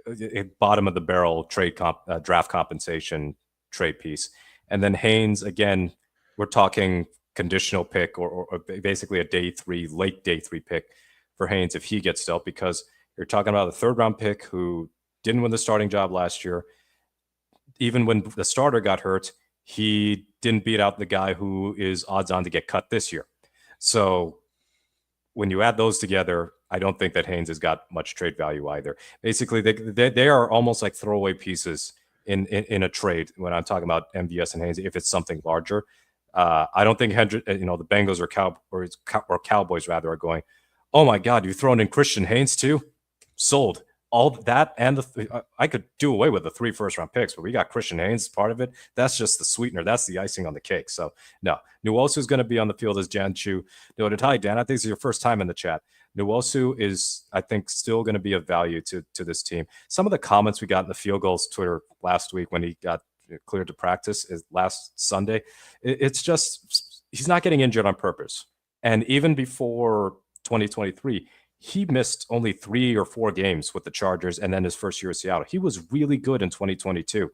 a bottom of the barrel draft compensation trade piece. And then Haynes, again, we're talking conditional pick or basically a late day three pick for Haynes if he gets dealt, because you're talking about a 3rd round pick who didn't win the starting job last year. Even when the starter got hurt, he didn't beat out the guy who is odds on to get cut this year. So when you add those together, I don't think that Haynes has got much trade value either. Basically, they are almost like throwaway pieces in a trade when I'm talking about MVS and Haynes, if it's something larger. I don't think the Bengals or Cowboys rather are going, oh my God, you've thrown in Christian Haynes too? Sold. All that, and I could do away with the 3 first-round picks, but we got Christian Haynes as part of it. That's just the sweetener. That's the icing on the cake. So, no. Nwosu is going to be on the field, as Jan Chu noted. Hi, Dan. I think this is your first time in the chat. Nwosu is, I think, still going to be of value to this team. Some of the comments we got in the Field Goals Twitter last week when he got cleared to practice is last Sunday. It's just he's not getting injured on purpose. And even before 2023, he missed only 3 or 4 games with the Chargers and then his first year at Seattle. He was really good in 2022,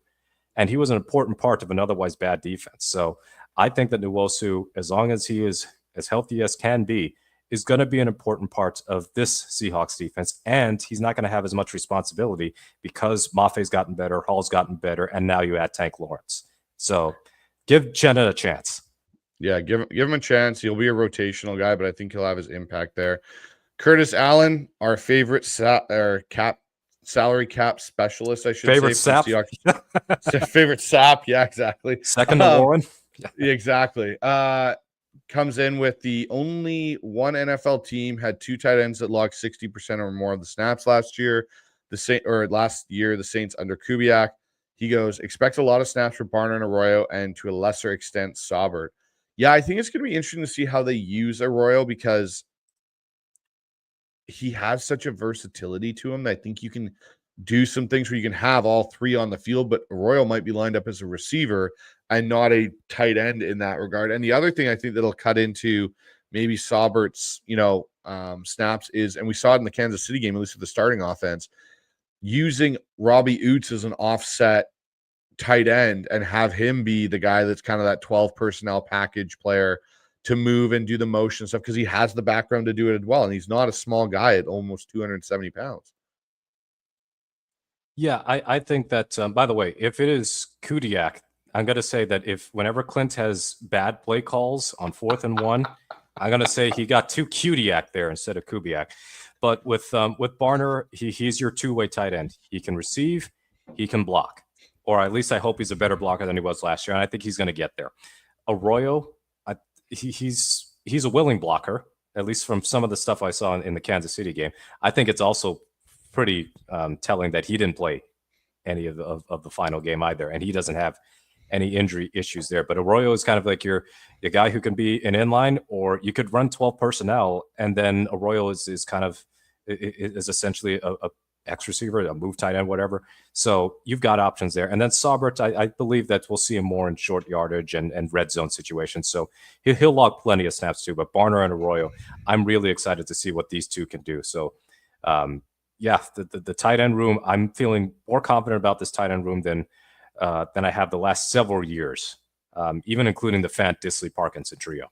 and he was an important part of an otherwise bad defense. So I think that Nwosu, as long as he is as healthy as can be, is going to be an important part of this Seahawks defense, and he's not going to have as much responsibility because Mafe's gotten better, Hall's gotten better, and now you add Tank Lawrence. So give Jenna a chance. Yeah, give him a chance. He'll be a rotational guy, but I think he'll have his impact there. Curtis Allen, our favorite salary cap specialist, I should favorite say. Sap? Favorite sap. Yeah, exactly. Second to Warren. Exactly. Comes in with the only one NFL team had 2 tight ends that logged 60% or more of the snaps last year. The Saints under Kubiak. He goes, expect a lot of snaps for Barner and Arroyo, and to a lesser extent, Saubert. Yeah, I think it's going to be interesting to see how they use Arroyo, because he has such a versatility to him that I think you can do some things where you can have all 3 on the field, but Arroyo might be lined up as a receiver and not a tight end in that regard. And the other thing I think that'll cut into maybe Saubert's, snaps is, and we saw it in the Kansas City game, at least with the starting offense, using Robbie Oots as an offset tight end and have him be the guy that's kind of that 12 personnel package player to move and do the motion stuff, because he has the background to do it as well. And he's not a small guy at almost 270 pounds. Yeah, I think that, by the way, if it is Kudiak, I'm going to say that whenever Clint has bad play calls on 4th and 1, I'm going to say he got two Kudiak there instead of Kubiak. But with Barner, he's your two-way tight end. He can receive, he can block. Or at least I hope he's a better blocker than he was last year, and I think he's going to get there. Arroyo, he's a willing blocker, at least from some of the stuff I saw in the Kansas City game. I think it's also pretty telling that he didn't play any of the final game either, and he doesn't have any injury issues there. But Arroyo is kind of like your guy who can be an inline, or you could run 12 personnel, and then Arroyo is kind of is essentially a X receiver, a move tight end, whatever. So you've got options there. And then Saubert, I believe that we'll see him more in short yardage and red zone situations. So he'll log plenty of snaps too. But Barner and Arroyo, I'm really excited to see what these two can do. So yeah, the tight end room, I'm feeling more confident about this tight end room than I have the last several years, even including the Fant, Disley, Parkinson trio.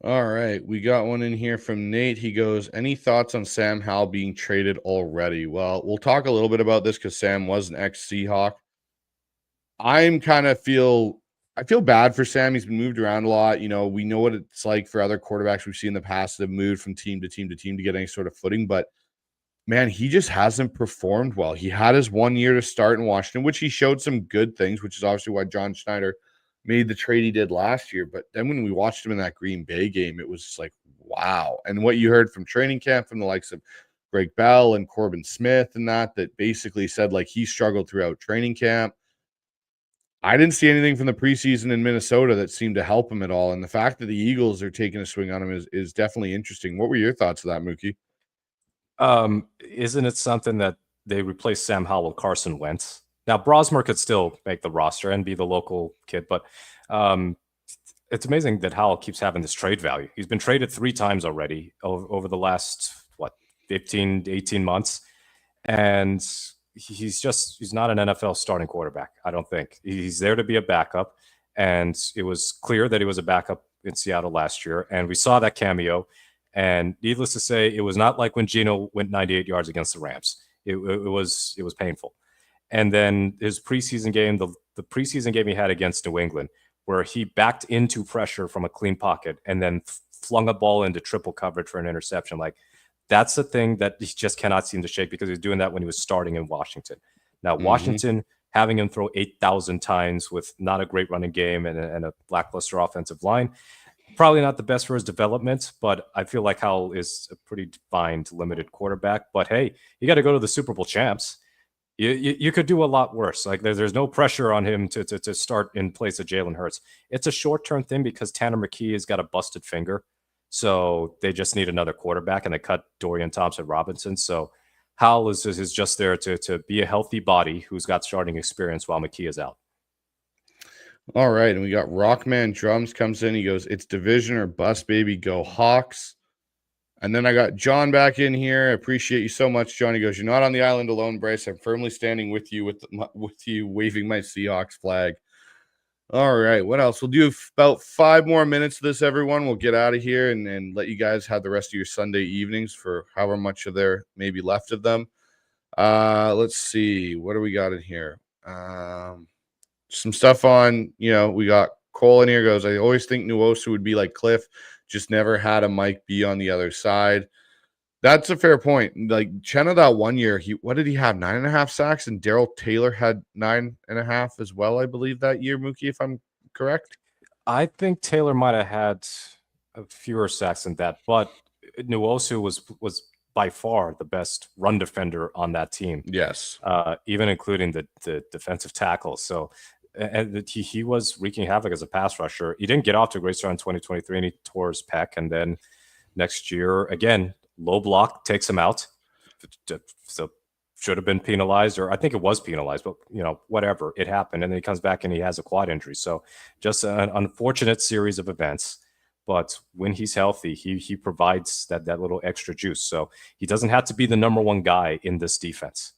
All right, we got one in here from Nate. He goes, any thoughts on Sam Howell being traded already? Well, we'll talk a little bit about this because Sam was an ex-Seahawk. I feel bad for Sam. He's been moved around a lot. You know, we know what it's like for other quarterbacks we've seen in the past that have moved from team to team to team to get any sort of footing. But man, he just hasn't performed well. He had his 1 year to start in Washington, which he showed some good things, which is obviously why John Schneider made the trade he did last year. But then when we watched him in that Green Bay game, it was just like, wow. And what you heard from training camp from the likes of Greg Bell and Corbin Smith and that basically said like he struggled throughout training camp. I didn't see anything from the preseason in Minnesota that seemed to help him at all. And the fact that the Eagles are taking a swing on him is definitely interesting. What were your thoughts of that, Mookie? Isn't it something that they replaced Sam Howell with Carson Wentz? Now, Brosmer could still make the roster and be the local kid, but it's amazing that Howell keeps having this trade value. He's been traded 3 times already over the last, 15 to 18 months. And he's not an NFL starting quarterback, I don't think. He's there to be a backup. And it was clear that he was a backup in Seattle last year. And we saw that cameo. And needless to say, it was not like when Geno went 98 yards against the Rams. It was painful. And then his preseason game, the preseason game he had against New England, where he backed into pressure from a clean pocket and then flung a ball into triple coverage for an interception. Like, that's the thing that he just cannot seem to shake, because he was doing that when he was starting in Washington. Now, Washington, having him throw 8,000 times with not a great running game and a lackluster offensive line, probably not the best for his development, but I feel like Howell is a pretty defined, limited quarterback. But hey, you got to go to the Super Bowl champs. You could do a lot worse. Like, there's no pressure on him to start in place of Jalen Hurts. It's a short-term thing because Tanner McKee has got a busted finger. So they just need another quarterback, and they cut Dorian Thompson-Robinson. So Howell is just there to be a healthy body who's got starting experience while McKee is out. All right, and we got Rockman Drums comes in. He goes, it's division or bust, baby. Go Hawks. And then I got John back in here. I appreciate you so much, John. He goes, you're not on the island alone, Bryce. I'm firmly standing with you, with you waving my Seahawks flag. All right, what else? We'll do about 5 more minutes of this, everyone. We'll get out of here and let you guys have the rest of your Sunday evenings for however much of there may be left of them. Let's see. What do we got in here? Some stuff on, we got Cole in here goes, I always think Nwosu would be like Cliff, just never had a Mike B on the other side. That's a fair point. Like, Chenna that 1 year, what did he have? 9.5 sacks, and Daryl Taylor had 9.5 as well, I believe, that year, Mookie, if I'm correct. I think Taylor might have had fewer sacks than that, but Nwosu was by far the best run defender on that team. Yes. Even including the defensive tackles. So and he was wreaking havoc as a pass rusher. He didn't get off to a great start in 2023, and he tore his pec. And then next year, again, low block takes him out. So should have been penalized, or I think it was penalized, but whatever, it happened. And then he comes back and he has a quad injury. So just an unfortunate series of events. But when he's healthy, he provides that little extra juice. So he doesn't have to be the number one guy in this defense.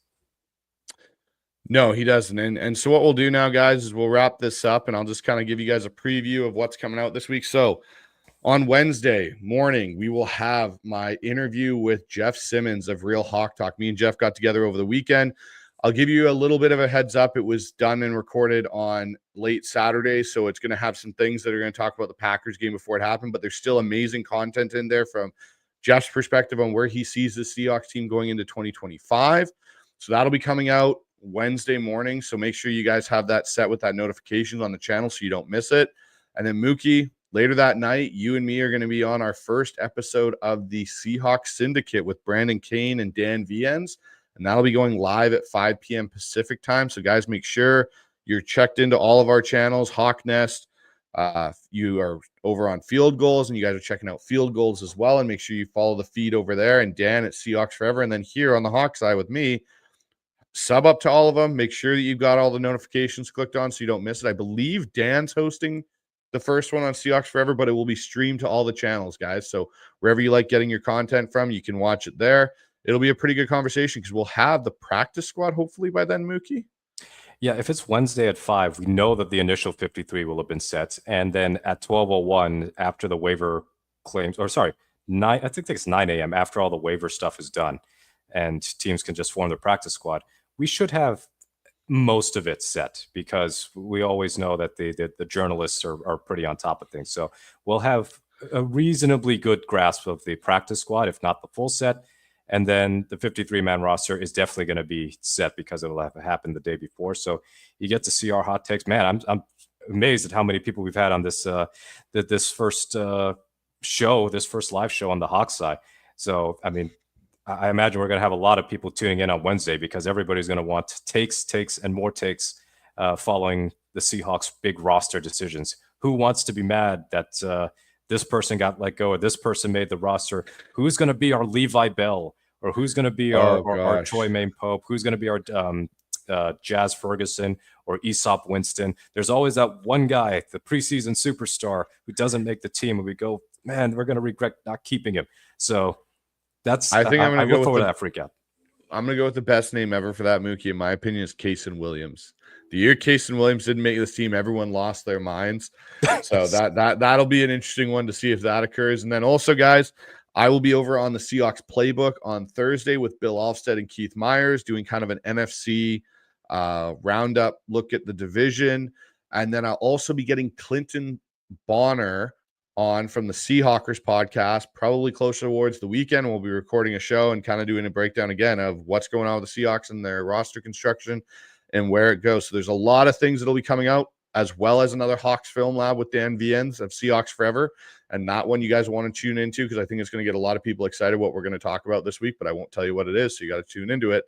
No, he doesn't. And so what we'll do now, guys, is we'll wrap this up, and I'll just kind of give you guys a preview of what's coming out this week. So on Wednesday morning, we will have my interview with Jeff Simmons of Real Hawk Talk. Me and Jeff got together over the weekend. I'll give you a little bit of a heads up. It was done and recorded on late Saturday, so it's going to have some things that are going to talk about the Packers game before it happened, but there's still amazing content in there from Jeff's perspective on where he sees the Seahawks team going into 2025. So that'll be coming out Wednesday morning, so make sure you guys have that set with that notifications on the channel so you don't miss it. And then Mookie, later that night, you and me are going to be on our first episode of the Seahawks Syndicate with Brandon Kane and Dan Viens, and that'll be going live at 5 p.m. Pacific time. So guys, make sure you're checked into all of our channels, Hawk Nest. You are over on Field Goals, and you guys are checking out Field Goals as well. And make sure you follow the feed over there, and Dan at Seahawks Forever. And then here on the Hawk side with me, sub up to all of them. Make sure that you've got all the notifications clicked on so you don't miss it. I believe Dan's hosting the first one on Seahawks Forever, but it will be streamed to all the channels, guys. So wherever you like getting your content from, you can watch it there. It'll be a pretty good conversation because we'll have the practice squad hopefully by then, Mookie. Yeah, if it's Wednesday at 5, we know that the initial 53 will have been set. And then at 12:01, after the waiver claims, or sorry, 9, I think it's 9 a.m., after all the waiver stuff is done and teams can just form their practice squad, we should have most of it set because we always know that the journalists are pretty on top of things. So we'll have a reasonably good grasp of the practice squad, if not the full set. And then the 53-man roster is definitely going to be set because it'll have happened the day before. So you get to see our hot takes. Man, I'm amazed at how many people we've had on this this first show, this first live show on the Hawks side. So, I mean, I imagine we're going to have a lot of people tuning in on Wednesday because everybody's going to want takes, and more takes following the Seahawks' big roster decisions. Who wants to be mad that this person got let go or this person made the roster? Who's going to be our Levi Bell? Or who's going to be our Troy Maine Pope? Who's going to be our Jazz Ferguson or Aesop Winston? There's always that one guy, the preseason superstar, who doesn't make the team, and we go, man, we're going to regret not keeping him. So that's I look forward to that freak out. I'm going to go with the best name ever for that, Mookie, in my opinion, is Kason Williams. The year Kason Williams didn't make this team, everyone lost their minds. So that'll be an interesting one to see if that occurs. And then also, guys, I will be over on the Seahawks playbook on Thursday with Bill Alfstead and Keith Myers doing kind of an NFC roundup look at the division. And then I'll also be getting Clinton Bonner on from the Seahawkers podcast, probably closer towards the weekend. We'll be recording a show and kind of doing a breakdown again of what's going on with the Seahawks and their roster construction and where it goes. So there's a lot of things that'll be coming out, as well as another Hawks Film Lab with Dan Viens of Seahawks Forever. And that one you guys want to tune into because I think it's going to get a lot of people excited what we're going to talk about this week, but I won't tell you what it is, so you got to tune into it.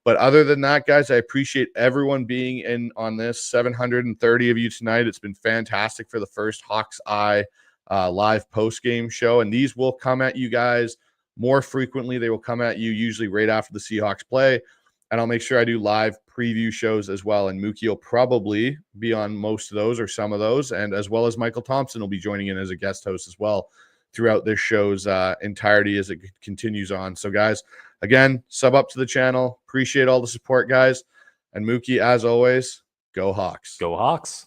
But other than that, guys, I appreciate everyone being in on this. 730 of you tonight. It's been fantastic for the first Hawks Eye live post-game show, and these will come at you guys more frequently. They will come at you usually right after the Seahawks play, and I'll make sure I do live preview shows as well, and Mookie will probably be on most of those or some of those, and as well as Michael Thompson will be joining in as a guest host as well throughout this show's entirety as it continues on. So guys, again, sub up to the channel. Appreciate all the support, guys. And Mookie, as always, go Hawks. Go Hawks.